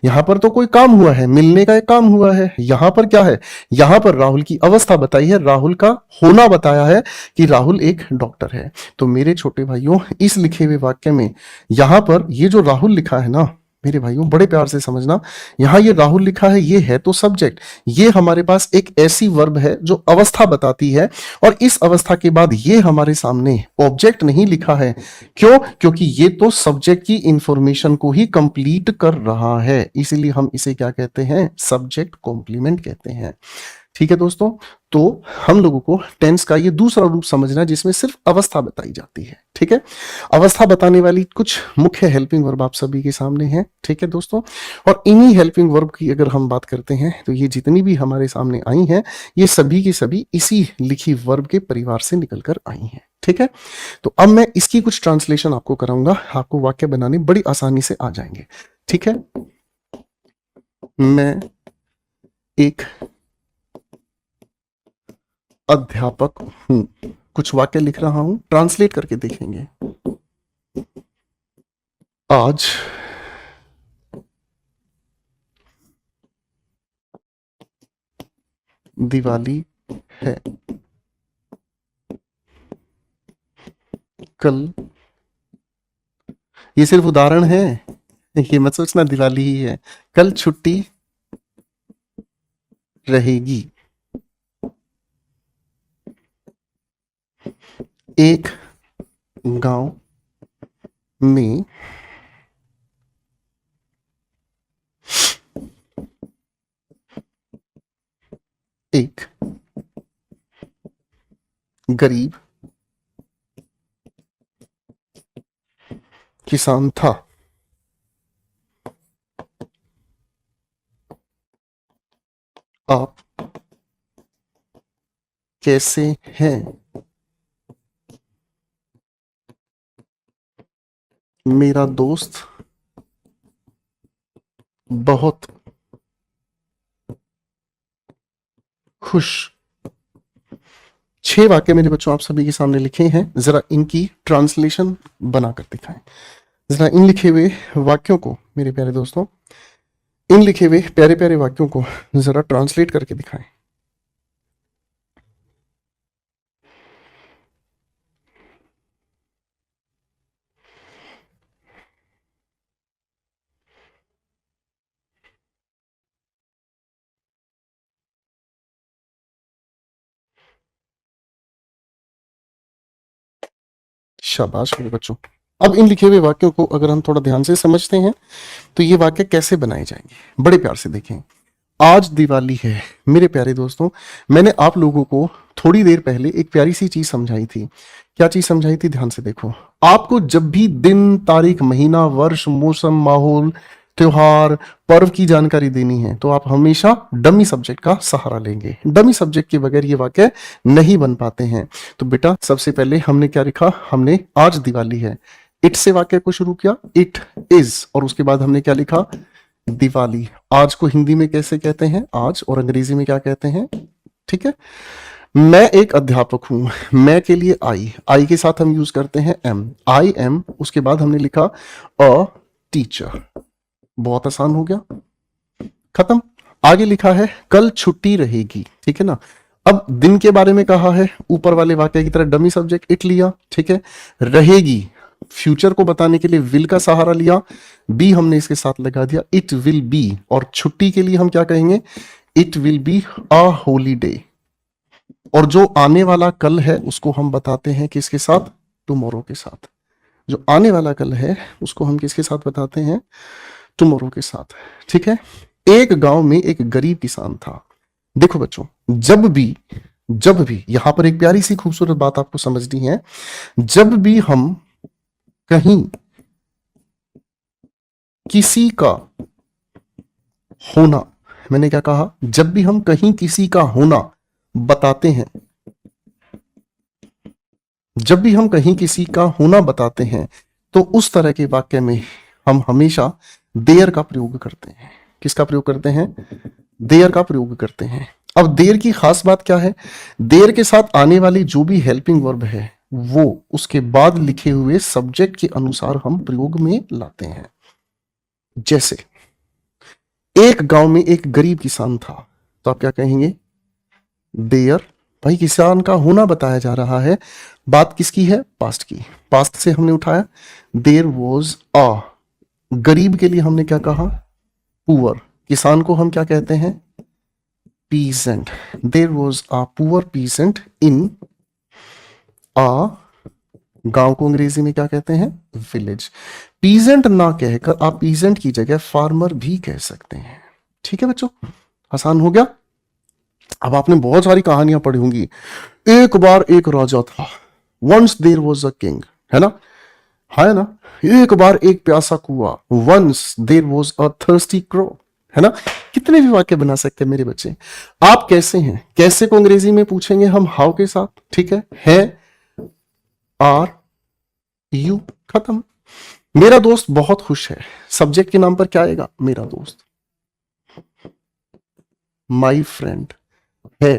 यहां पर तो कोई काम हुआ है, मिलने का एक काम हुआ है। यहां पर क्या है, यहां पर राहुल की अवस्था बताई है, राहुल का होना बताया है कि राहुल एक डॉक्टर है। तो मेरे छोटे भाइयों, इस लिखे हुए वाक्य में यहां पर ये जो राहुल लिखा है ना मेरे भाइयों, बड़े प्यार से समझना, यहां ये राहुल लिखा है, ये है तो सब्जेक्ट। ये हमारे पास एक ऐसी वर्ब है जो अवस्था बताती है, और इस अवस्था के बाद ये हमारे सामने ऑब्जेक्ट नहीं लिखा है। क्यों, क्योंकि ये तो सब्जेक्ट की इंफॉर्मेशन को ही कंप्लीट कर रहा है, इसीलिए हम इसे क्या कहते हैं, सब्जेक्ट कॉम्प्लीमेंट कहते हैं। ठीक है दोस्तों, तो हम लोगों को टेंस का ये दूसरा रूप समझना है जिसमें सिर्फ अवस्था बताई जाती है। ठीक है, अवस्था बताने वाली कुछ मुख्य हेल्पिंग वर्ब आप सभी के सामने हैं। ठीक है दोस्तों, और इन्हीं हेल्पिंग वर्ब की अगर हम बात करते हैं तो ये जितनी भी हमारे सामने आई हैं, ये सभी की सभी इसी लिखी वर्ब के परिवार से निकलकर आई हैं। ठीक है, तो अब मैं इसकी कुछ ट्रांसलेशन आपको कराऊंगा, आपको वाक्य बनाने बड़ी आसानी से आ जाएंगे। ठीक है, मैं एक अध्यापक हूं, कुछ वाक्य लिख रहा हूं, ट्रांसलेट करके देखेंगे। आज दिवाली है, कल, ये सिर्फ उदाहरण है, ये मत सोचना दिवाली ही है, कल छुट्टी रहेगी। एक गांव में एक गरीब किसान था। आप कैसे हैं, मेरा दोस्त बहुत खुश। 6 वाक्य मेरे बच्चों आप सभी के सामने लिखे हैं, जरा इनकी ट्रांसलेशन बनाकर दिखाएं। जरा इन लिखे हुए वाक्यों को मेरे प्यारे दोस्तों, इन लिखे हुए प्यारे प्यारे वाक्यों को जरा ट्रांसलेट करके दिखाएं। शाबाश मेरे बच्चों। अब इन लिखे हुए वाक्यों को अगर हम थोड़ा ध्यान से समझते हैं तो ये वाक्य कैसे बनाए जाएंगे, बड़े प्यार से देखें। आज दिवाली है मेरे प्यारे दोस्तों, मैंने आप लोगों को थोड़ी देर पहले एक प्यारी सी चीज समझाई थी। क्या चीज समझाई थी, ध्यान से देखो। आपको जब भी दिन, तारीख, महीना, वर्ष, मौसम, माहौल, त्योहार, पर्व की जानकारी देनी है तो आप हमेशा डमी सब्जेक्ट का सहारा लेंगे। डमी सब्जेक्ट के बगैर ये वाक्य नहीं बन पाते हैं। तो बेटा सबसे पहले हमने क्या लिखा, हमने आज दिवाली है, इट से वाक्य को शुरू किया, इट इज, और उसके बाद हमने क्या लिखा, दिवाली। आज को हिंदी में कैसे कहते हैं, आज, और अंग्रेजी में क्या कहते हैं। ठीक है, मैं एक अध्यापक हूं, मैं के लिए आई के साथ हम यूज करते हैं एम, आई एम, उसके बाद हमने लिखा अ टीचर। बहुत आसान हो गया, खत्म। आगे लिखा है कल छुट्टी रहेगी। ठीक है ना, अब दिन के बारे में कहा है, ऊपर वाले वाक्य की तरह डमी सब्जेक्ट इट लिया। ठीक है, रहेगी, फ्यूचर को बताने के लिए विल का सहारा लिया, बी हमने इसके साथ लगा दिया, इट विल बी। और छुट्टी के लिए हम क्या कहेंगे, it will be a holiday. और जो आने वाला कल है उसको हम बताते हैं किसके साथ? टुमारो के साथ। जो आने वाला कल है उसको हम किसके साथ बताते हैं? टुमारो के साथ। ठीक है। एक गांव में एक गरीब किसान था। देखो बच्चों, जब भी यहां पर एक प्यारी सी खूबसूरत बात आपको समझनी है। जब भी हम कहीं किसी का होना, मैंने क्या कहा? जब भी हम कहीं किसी का होना बताते हैं, जब भी हम कहीं किसी का होना बताते हैं, तो उस तरह के वाक्य में हम हमेशा देयर का प्रयोग करते हैं। किसका प्रयोग करते हैं? देयर का प्रयोग करते हैं। अब देयर की खास बात क्या है? देयर के साथ आने वाली जो भी हेल्पिंग वर्ब है वो उसके बाद लिखे हुए सब्जेक्ट के अनुसार हम प्रयोग में लाते हैं। जैसे एक गांव में एक गरीब किसान था, तो आप क्या कहेंगे? देयर। भाई किसान का होना बताया जा रहा है, बात किसकी है? पास्ट की। पास्ट से हमने उठाया देयर वॉज अ। गरीब के लिए हमने क्या कहा? पुअर। किसान को हम क्या कहते हैं? Peasant. There was a poor peasant in a, गांव को अंग्रेजी में क्या कहते हैं? विलेज। पीजेंट ना कहकर आप पीजेंट की जगह फार्मर भी कह सकते हैं। ठीक है बच्चों, आसान हो गया। अब आपने बहुत सारी कहानियां पढ़ी होंगी। एक बार एक राजा था, once there was a king, है ना? है ना? एक बार एक प्यासा कुआ, once there was a thirsty crow, है ना? कितने भी वाक्य बना सकते हैं मेरे बच्चे। आप कैसे हैं? कैसे को अंग्रेजी में पूछेंगे हम हाउ के साथ। ठीक है, आर, यू, खत्म। मेरा दोस्त बहुत खुश है, सब्जेक्ट के नाम पर क्या आएगा? मेरा दोस्त। माई फ्रेंड है,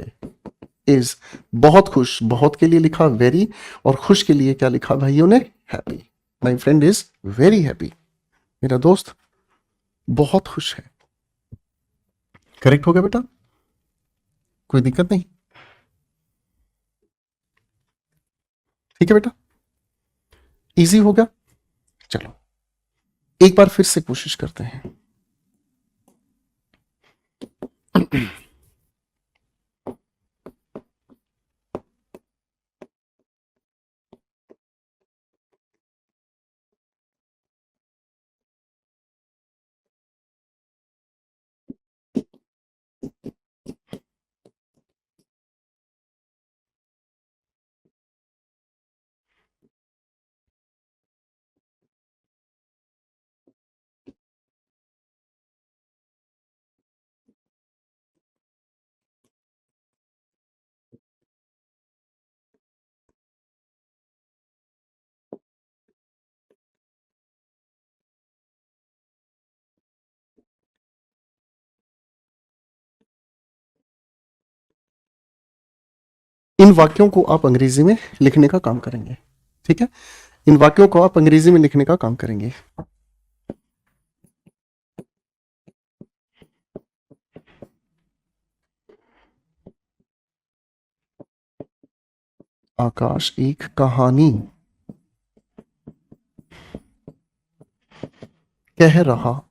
इज। बहुत खुश, बहुत के लिए लिखा वेरी, और खुश के लिए क्या लिखा भाइयों ने? Happy. My friend is very happy. मेरा दोस्त बहुत खुश है। करेक्ट हो गया बेटा? कोई दिक्कत नहीं? ठीक है बेटा, इजी हो गया। चलो एक बार फिर से कोशिश करते हैं। इन वाक्यों को आप अंग्रेजी में लिखने का काम करेंगे। ठीक है, इन वाक्यों को आप अंग्रेजी में लिखने का काम करेंगे। आकाश एक कहानी कह रहा था।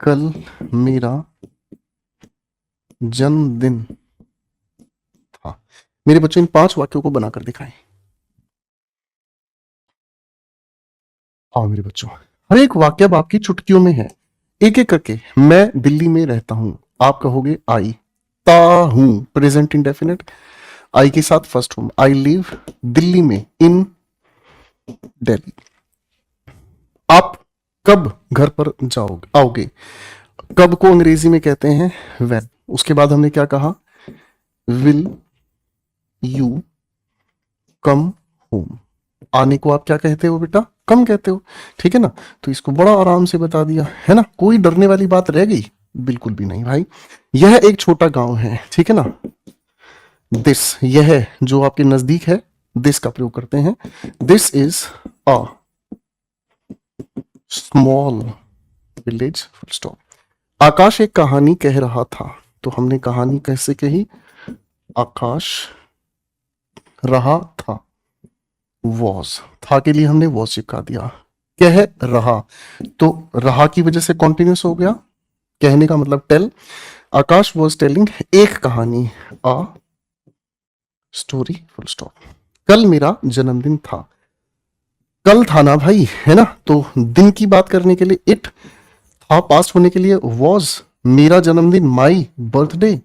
कल मेरा जन्मदिन था। मेरे बच्चों इन 5 वाक्यों को बनाकर दिखाएं। हाँ मेरे बच्चों, हर एक वाक्य अब आपकी चुटकियों में है। एक एक करके। मैं दिल्ली में रहता हूं, आप कहोगे आई। ता हूं, प्रेजेंट इंडेफिनिट। आई के साथ first form, I live Delhi में, इन दिल्ली। आप कब घर पर जाओगे, आओगे? कब को अंग्रेजी में कहते हैं? व्हेन। उसके बाद हमने क्या कहा? Will you come home. आने को आप क्या कहते हो बेटा? कम कहते हो। ठीक है ना? तो इसको बड़ा आराम से बता दिया, है ना? कोई डरने वाली बात रह गई? बिल्कुल भी नहीं भाई। यह एक छोटा गांव है, ठीक है ना? दिस, यह जो आपके नजदीक है, दिस का प्रयोग करते हैं। This is a small village, full stop. Akash एक कहानी कह रहा था, तो हमने कहानी कैसे कही? आकाश रहा था, वॉज। था के लिए हमने वॉज चिपका दिया। कह रहा, तो रहा की वजह से कॉन्टिन्यूस हो गया, कहने का मतलब टेल। आकाश वॉज टेलिंग एक कहानी, अ स्टोरी, फुल स्टॉप। कल मेरा जन्मदिन था, कल था ना भाई, है ना, तो दिन की बात करने के लिए इट था, पास्ट होने के लिए वॉज, मेरा जन्मदिन my birthday,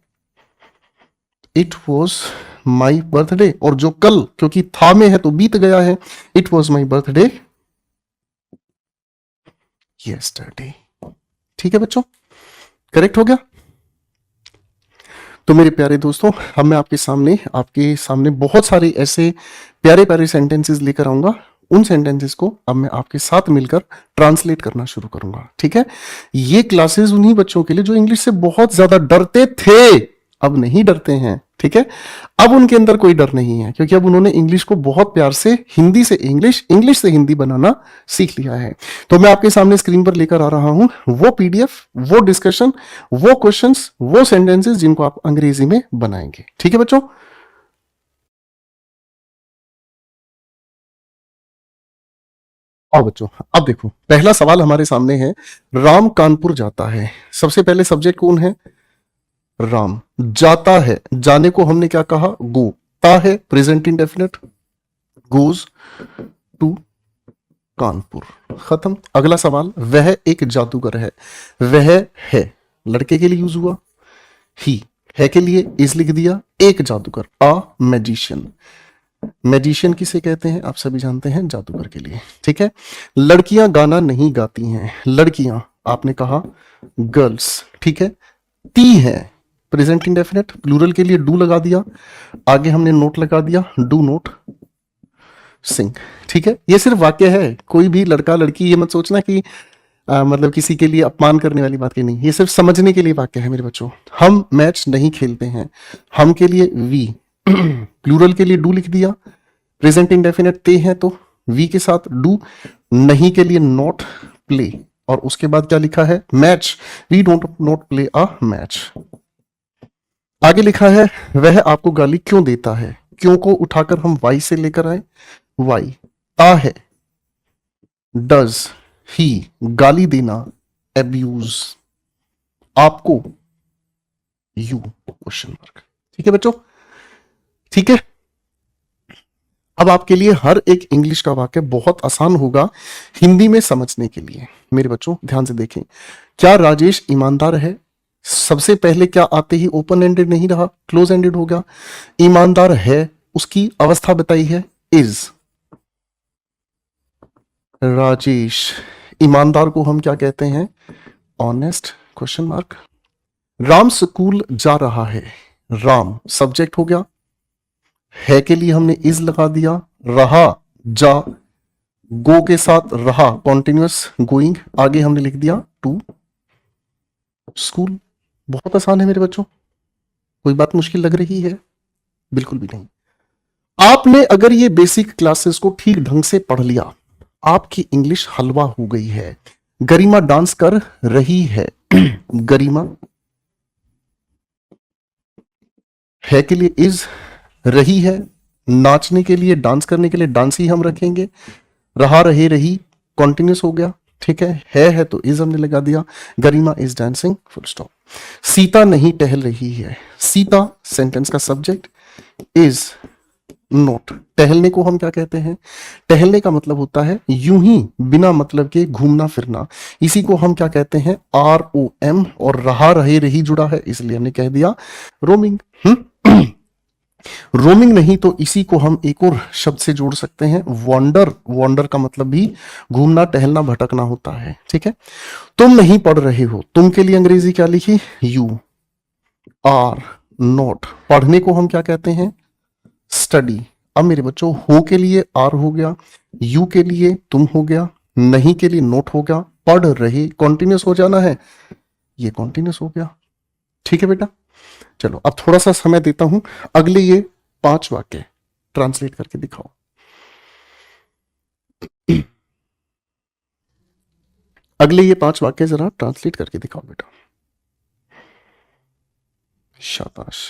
it was my birthday, और जो कल क्योंकि था में है तो बीत गया है, it was my birthday yesterday. ठीक है बच्चों, करेक्ट हो गया। तो मेरे प्यारे दोस्तों, अब मैं आपके सामने बहुत सारे ऐसे प्यारे प्यारे सेंटेंसेस लेकर आऊंगा। उन सेंटेंसेस को अब मैं आपके साथ मिलकर ट्रांसलेट करना शुरू करूंगा। ठीक है, ये क्लासेस उन्हीं बच्चों के लिए जो इंग्लिश से बहुत ज्यादा डरते थे, अब नहीं डरते हैं। ठीक है, अब उनके अंदर कोई डर नहीं है, क्योंकि अब उन्होंने इंग्लिश को बहुत प्यार से, हिंदी से इंग्लिश, इंग्लिश से हिंदी बनाना सीख लिया है। तो मैं आपके सामने स्क्रीन पर लेकर आ रहा हूं वो पीडीएफ, वो डिस्कशन, वो क्वेश्चंस, वो सेंटेंसेस जिनको आप अंग्रेजी में बनाएंगे। ठीक है बच्चों, आओ बच्चों, अब देखो पहला सवाल हमारे सामने है, राम कानपुर जाता है। सबसे पहले सब्जेक्ट कौन है? राम। जाता है, जाने को हमने क्या कहा? गो। ता है present indefinite, goes to Kanpur. खत्म। अगला सवाल, वह एक जादूगर है। वह है लड़के के लिए यूज हुआ, ही है के लिए इज लिख दिया, एक जादूगर, अ मैजिशियन। मैजिशियन किसे कहते हैं? आप सभी जानते हैं, जादूगर के लिए। ठीक है, लड़कियां गाना नहीं गाती हैं। लड़कियां आपने कहा गर्ल्स। ठीक है, ती है प्रेजेंट इंडेफिनिट, प्लूरल के लिए डू लगा दिया, आगे हमने नोट लगा दिया, डू नोट सिंग। ठीक है, ये सिर्फ वाक्य है, कोई भी लड़का लड़की ये मत सोचना कि मतलब किसी के लिए अपमान करने वाली बात की नहीं, ये सिर्फ समझने के लिए वाक्य है मेरे बच्चों। हम मैच नहीं खेलते हैं, हम के लिए वी, प्लूरल के लिए डू लिख दिया, प्रेजेंट इंडेफिनिट ते हैं तो वी के साथ डू, नहीं के लिए नॉट प्ले, और उसके बाद क्या लिखा है? Match, we don't not play a match. आगे लिखा है, वह आपको गाली क्यों देता है। क्यों को उठाकर हम वाई से लेकर आए, वाई। ता है डज, ही, गाली देना एब्यूज, आपको यू, क्वेश्चन मार्क। ठीक है बच्चों, ठीक है। अब आपके लिए हर एक इंग्लिश का वाक्य बहुत आसान होगा हिंदी में समझने के लिए। मेरे बच्चों ध्यान से देखें, क्या राजेश ईमानदार है? सबसे पहले क्या आते ही ओपन एंडेड नहीं रहा, क्लोज एंडेड हो गया। ईमानदार है, उसकी अवस्था बताई है, इज। राजेश, ईमानदार को हम क्या कहते हैं? Honest, question mark. Ram school जा रहा है। राम सब्जेक्ट हो गया, है के लिए हमने इज लगा दिया, रहा जा, गो के साथ रहा कॉन्टिन्यूअस गोइंग, आगे हमने लिख दिया टू स्कूल। बहुत आसान है मेरे बच्चों, कोई बात मुश्किल लग रही है? बिल्कुल भी नहीं। आपने अगर ये बेसिक क्लासेस को ठीक ढंग से पढ़ लिया, आपकी इंग्लिश हलवा हो गई है। गरिमा डांस कर रही है। गरिमा है के लिए इज, रही है नाचने के लिए, डांस करने के लिए डांस ही हम रखेंगे, रहा रहे रही कॉन्टिन्यूस हो गया। ठीक है तो इज हमने लगा दिया, Garima is dancing, full stop. Sita नहीं टहल रही है। सीता सेंटेंस का सब्जेक्ट, इज नोट। टहलने को हम क्या कहते हैं? टहलने का मतलब होता है यूं ही बिना मतलब के घूमना फिरना, इसी को हम क्या कहते हैं? ROM, और रहा रहे रही जुड़ा है इसलिए हमने कह दिया रोमिंग। रोमिंग नहीं तो इसी को हम एक और शब्द से जोड़ सकते हैं, वॉन्डर। वॉन्डर का मतलब भी घूमना टहलना भटकना होता है। ठीक है, तुम नहीं पढ़ रहे हो, तुम के लिए अंग्रेजी क्या लिखी? You are not. पढ़ने को हम क्या कहते हैं? स्टडी। अब मेरे बच्चों, हो के लिए आर हो गया, यू के लिए तुम हो गया, नहीं के लिए नोट हो गया, पढ़ रहे कॉन्टिन्यूस हो जाना है, ये कॉन्टिन्यूस हो गया। ठीक है बेटा, चलो अब थोड़ा सा समय देता हूं, अगले ये 5 वाक्य ट्रांसलेट करके दिखाओ। अगले ये 5 वाक्य जरा ट्रांसलेट करके दिखाओ बेटा। शाबाश,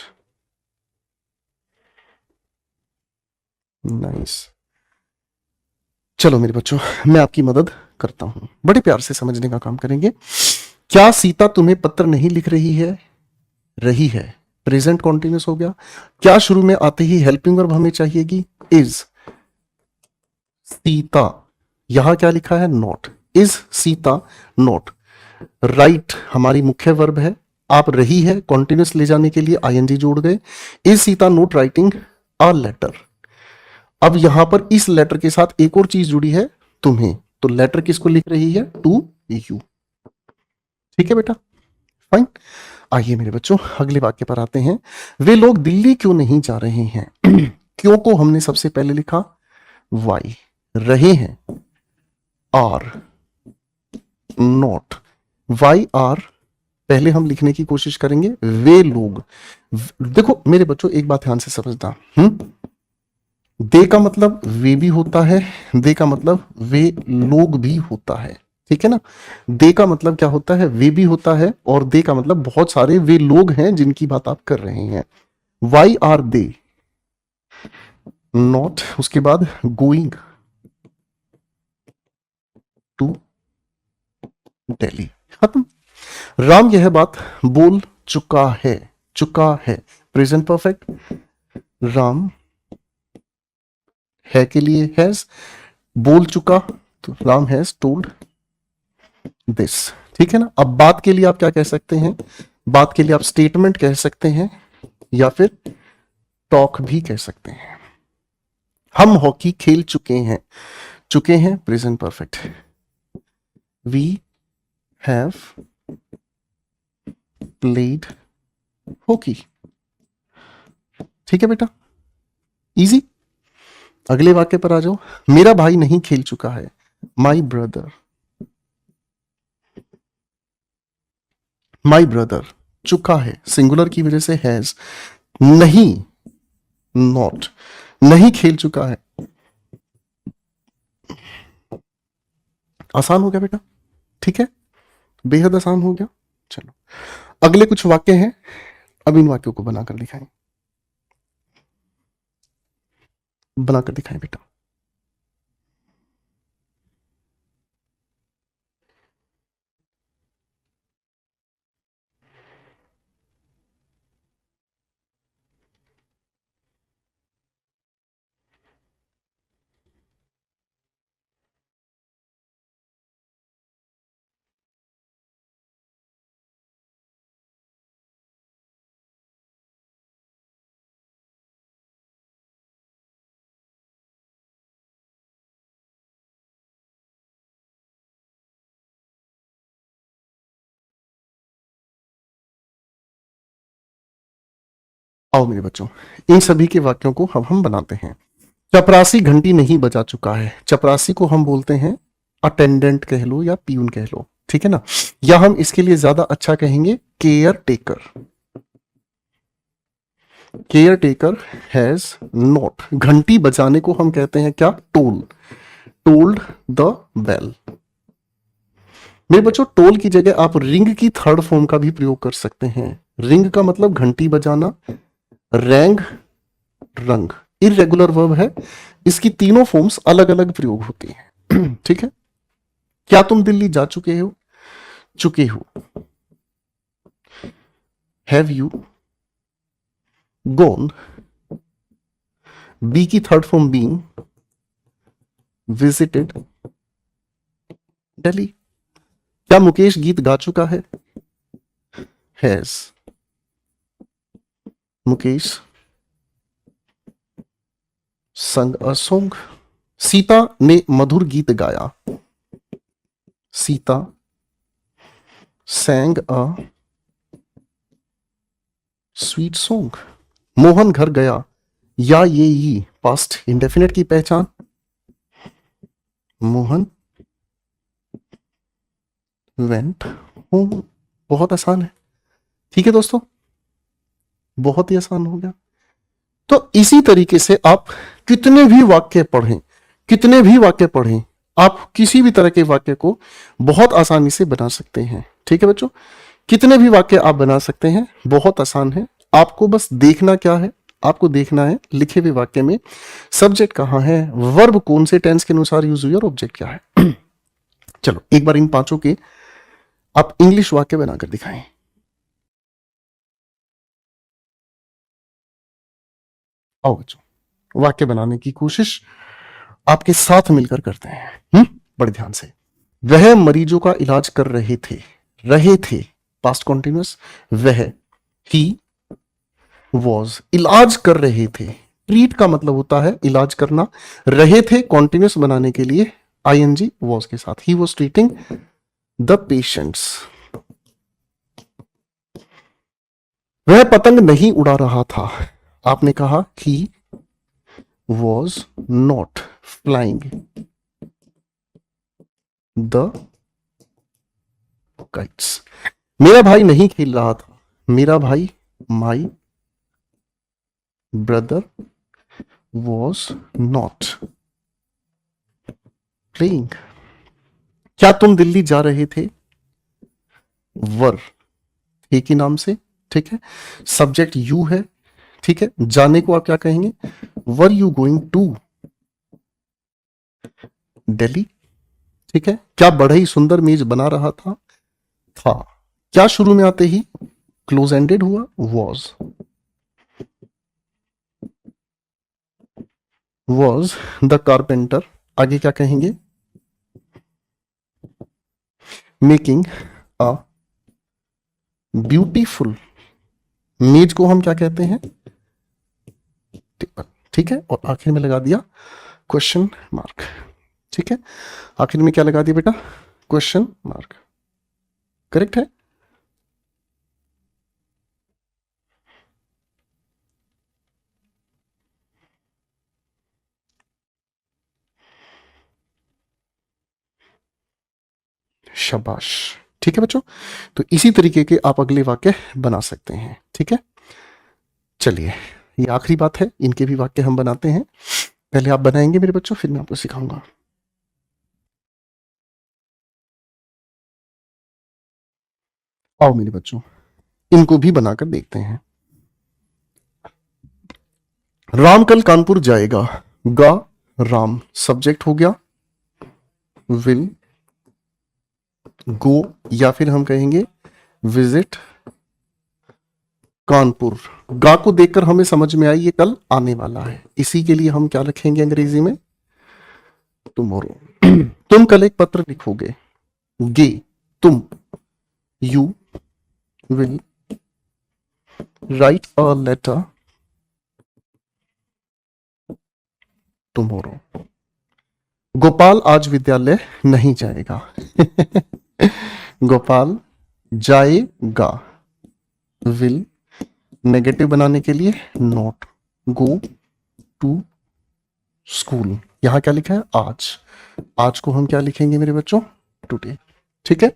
नाइस। चलो मेरे बच्चों, मैं आपकी मदद करता हूं। बड़े प्यार से समझने का काम करेंगे। क्या सीता तुम्हें पत्र नहीं लिख रही है? रही है, प्रेजेंट कॉन्टिन्यूस हो गया। क्या शुरू में आते ही हेल्पिंग वर्ब हमें चाहिएगी? इज सीता, यहां क्या लिखा है? Not. Is Sita not. Right हमारी मुख्य वर्ब है। आप रही है कॉन्टिन्यूस ले जाने के लिए आईएनजी जोड़ गए। Is Sita not writing a letter. अब यहां पर इस लेटर के साथ एक और चीज जुड़ी है, तुम्हें। तो लेटर किसको लिख रही है? To you. ठीक है बेटा, फाइन। आइए मेरे बच्चों अगले वाक्य पर आते हैं। वे लोग दिल्ली क्यों नहीं जा रहे हैं? क्यों को हमने सबसे पहले लिखा वाई, रहे हैं आर, नॉट। वाई आर पहले हम लिखने की कोशिश करेंगे। वे लोग, देखो मेरे बच्चों एक बात ध्यान से समझना, दे का मतलब वे भी होता है, दे का मतलब वे लोग भी होता है। ठीक है ना, दे का मतलब क्या होता है? वे भी होता है, और दे का मतलब बहुत सारे वे लोग हैं जिनकी बात आप कर रहे हैं। वाई आर दे नॉट, उसके बाद गोइंग टू दिल्ली, खत्म। राम यह बात बोल चुका है, चुका है प्रेजेंट परफेक्ट। राम है के लिए हैज, बोल चुका तो राम हैज टोल्ड दिस। ठीक है ना। अब बात के लिए आप क्या कह सकते हैं? बात के लिए आप स्टेटमेंट कह सकते हैं या फिर टॉक भी कह सकते हैं। हम हॉकी खेल चुके हैं, चुके हैं present perfect. We have played hockey. ठीक है बेटा, इजी। अगले वाक्य पर आ जाओ। मेरा भाई नहीं खेल चुका है, माई ब्रदर। माई ब्रदर चुका है, सिंगुलर की वजह से हैज। नहीं, नॉट, नहीं खेल चुका है। आसान हो गया बेटा, ठीक है, बेहद आसान हो गया। चलो अगले कुछ वाक्य हैं, अब इन वाक्यों को बनाकर दिखाएं, बनाकर दिखाएं बेटा। आओ मेरे बच्चों, इन सभी के वाक्यों को अब हम बनाते हैं। चपरासी घंटी नहीं बजा चुका है। चपरासी को हम बोलते हैं अटेंडेंट कह लो या पियून कह लो, ठीक है ना। या हम इसके लिए ज्यादा अच्छा कहेंगे care taker. Care taker has not. घंटी बजाने को हम कहते हैं क्या? टोल। Told the bell. मेरे बच्चों टोल की जगह आप रिंग की थर्ड फॉर्म का भी प्रयोग कर सकते हैं। रिंग का मतलब घंटी बजाना, रैंग रंग इरेगुलर वर्ब है, इसकी तीनों फॉर्म्स अलग अलग प्रयोग होती हैं। ठीक है। क्या तुम दिल्ली जा चुके हो? चुके हो। हैव यू गॉन, बी की third form been, visited Delhi. क्या मुकेश गीत गा चुका है? हैज मुकेश संग अ सॉन्ग। सीता ने मधुर गीत गाया। Sita sang a sweet song. Mohan घर गया, या ये ही पास्ट इंडेफिनेट की पहचान। Mohan went home. बहुत आसान है, ठीक है दोस्तों, बहुत ही आसान हो गया। तो इसी तरीके से आप कितने भी वाक्य पढ़ें, कितने भी वाक्य पढ़ें, आप किसी भी तरह के वाक्य को बहुत आसानी से बना सकते हैं। ठीक है बच्चों, कितने भी वाक्य आप बना सकते हैं, बहुत आसान है। आपको बस देखना क्या है? आपको देखना है लिखे हुए वाक्य में सब्जेक्ट कहां है, वर्ब कौन से टेंस के अनुसार यूज हुई और ऑब्जेक्ट क्या है। चलो एक बार इन पांचों के आप इंग्लिश वाक्य बनाकर दिखाएं। आओ बच्चों, वाक्य बनाने की कोशिश आपके साथ मिलकर करते हैं। बड़े ध्यान से। वह मरीजों का इलाज कर रहे थे पास्ट कॉन्टिन्यूअस। वह ही वॉज इलाज कर रहे थे। ट्रीट का मतलब होता है इलाज करना। रहे थे कॉन्टिन्यूअस बनाने के लिए आईएनजी वॉज के साथ। He was treating the patients. वह पतंग नहीं उड़ा रहा था। आपने कहा he was not flying the kites. मेरा भाई नहीं खेल रहा था। मेरा भाई my brother was not playing. क्या तुम दिल्ली जा रहे थे? वर थे के नाम से, ठीक है। सब्जेक्ट यू है, ठीक है। जाने को आप क्या कहेंगे? Were you going to Delhi, ठीक है। क्या बढ़ई सुंदर मेज बना रहा था? क्या शुरू में आते ही क्लोज एंडेड हुआ? Was the carpenter. आगे क्या कहेंगे? Making a beautiful. मेज को हम क्या कहते हैं? टेबल, ठीक है। और आखिर में लगा दिया क्वेश्चन मार्क, ठीक है। आखिर में क्या लगा दिया बेटा? Question mark. करेक्ट है। शाबाश, ठीक है बच्चों। तो इसी तरीके के आप अगले वाक्य बना सकते हैं, ठीक है। चलिए, ये आखिरी बात है, इनके भी वाक्य हम बनाते हैं। पहले आप बनाएंगे मेरे बच्चों, फिर मैं आपको सिखाऊंगा। आओ मेरे बच्चों, इनको भी बनाकर देखते हैं। राम कल कानपुर जाएगा। गा राम सब्जेक्ट हो गया। विल गो, या फिर हम कहेंगे विजिट कानपुर। गा को देखकर हमें समझ में आई ये कल आने वाला है, इसी के लिए हम क्या रखेंगे अंग्रेजी में? टुमारो। तुम कल एक पत्र लिखोगे। गे तुम, you will write a letter tomorrow. Gopal आज विद्यालय नहीं जाएगा। गोपाल जाएगा। विल नेगेटिव बनाने के लिए नॉट गो टू स्कूल। यहां क्या लिखा है? आज। आज को हम क्या लिखेंगे मेरे बच्चों? टुडे, ठीक है।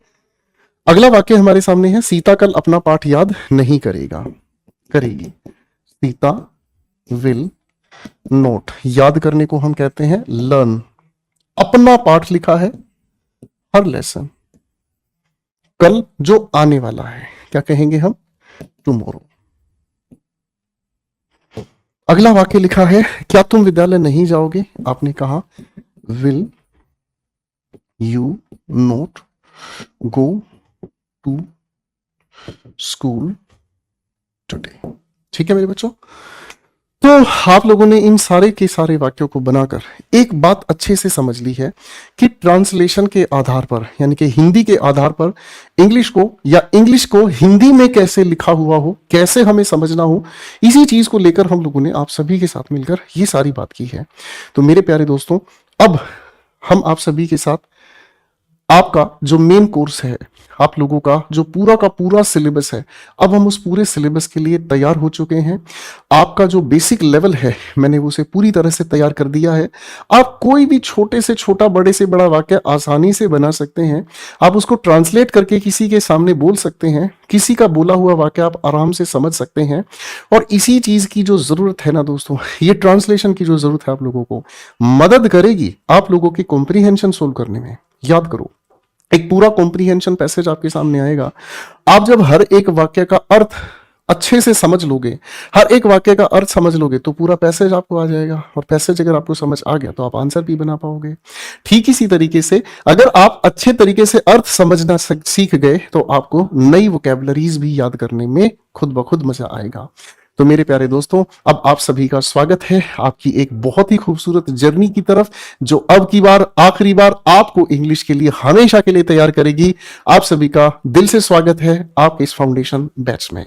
अगला वाक्य हमारे सामने है। सीता कल अपना पाठ याद नहीं करेगी। Sita will note. याद करने को हम कहते हैं लर्न। अपना पाठ लिखा है, हर लेसन। कल जो आने वाला है क्या कहेंगे हम? टुमारो। अगला वाक्य लिखा है। क्या तुम विद्यालय नहीं जाओगे? आपने कहा will you not go to school today, ठीक है मेरे बच्चों। तो आप लोगों ने इन सारे के सारे वाक्यों को बनाकर एक बात अच्छे से समझ ली है कि ट्रांसलेशन के आधार पर, यानी कि हिंदी के आधार पर इंग्लिश को, या इंग्लिश को हिंदी में कैसे लिखा हुआ हो, कैसे हमें समझना हो, इसी चीज को लेकर हम लोगों ने आप सभी के साथ मिलकर ये सारी बात की है। तो मेरे प्यारे दोस्तों, अब हम आप सभी के साथ आपका जो मेन कोर्स है, आप लोगों का जो पूरा का पूरा सिलेबस है, अब हम उस पूरे सिलेबस के लिए तैयार हो चुके हैं। आपका जो बेसिक लेवल है मैंने उसे पूरी तरह से तैयार कर दिया है। आप कोई भी छोटे से छोटा, बड़े से बड़ा वाक्य आसानी से बना सकते हैं। आप उसको ट्रांसलेट करके किसी के सामने बोल सकते हैं। किसी का बोला हुआ वाक्य आप आराम से समझ सकते हैं। और इसी चीज की जो जरूरत है ना दोस्तों, ये ट्रांसलेशन की जो जरूरत है आप लोगों को मदद करेगी आप लोगों की कॉम्प्रीहेंशन सोल्व करने में। याद करो, एक पूरा कॉम्प्रीहेंशन पैसेज आपके सामने आएगा। आप जब हर एक वाक्य का अर्थ अच्छे से समझ लोगे, हर एक वाक्य का अर्थ समझ लोगे, तो पूरा पैसेज आपको आ जाएगा, और पैसेज अगर आपको समझ आ गया तो आप आंसर भी बना पाओगे। ठीक इसी तरीके से अगर आप अच्छे तरीके से अर्थ समझना सीख गए तो आपको नई वोकैबुलरीज भी याद करने में खुद ब खुद मजा आएगा। तो मेरे प्यारे दोस्तों, अब आप सभी का स्वागत है आपकी एक बहुत ही खूबसूरत जर्नी की तरफ, जो अब की बार आखिरी बार आपको इंग्लिश के लिए हमेशा के लिए तैयार करेगी। आप सभी का दिल से स्वागत है आपके इस फाउंडेशन बैच में।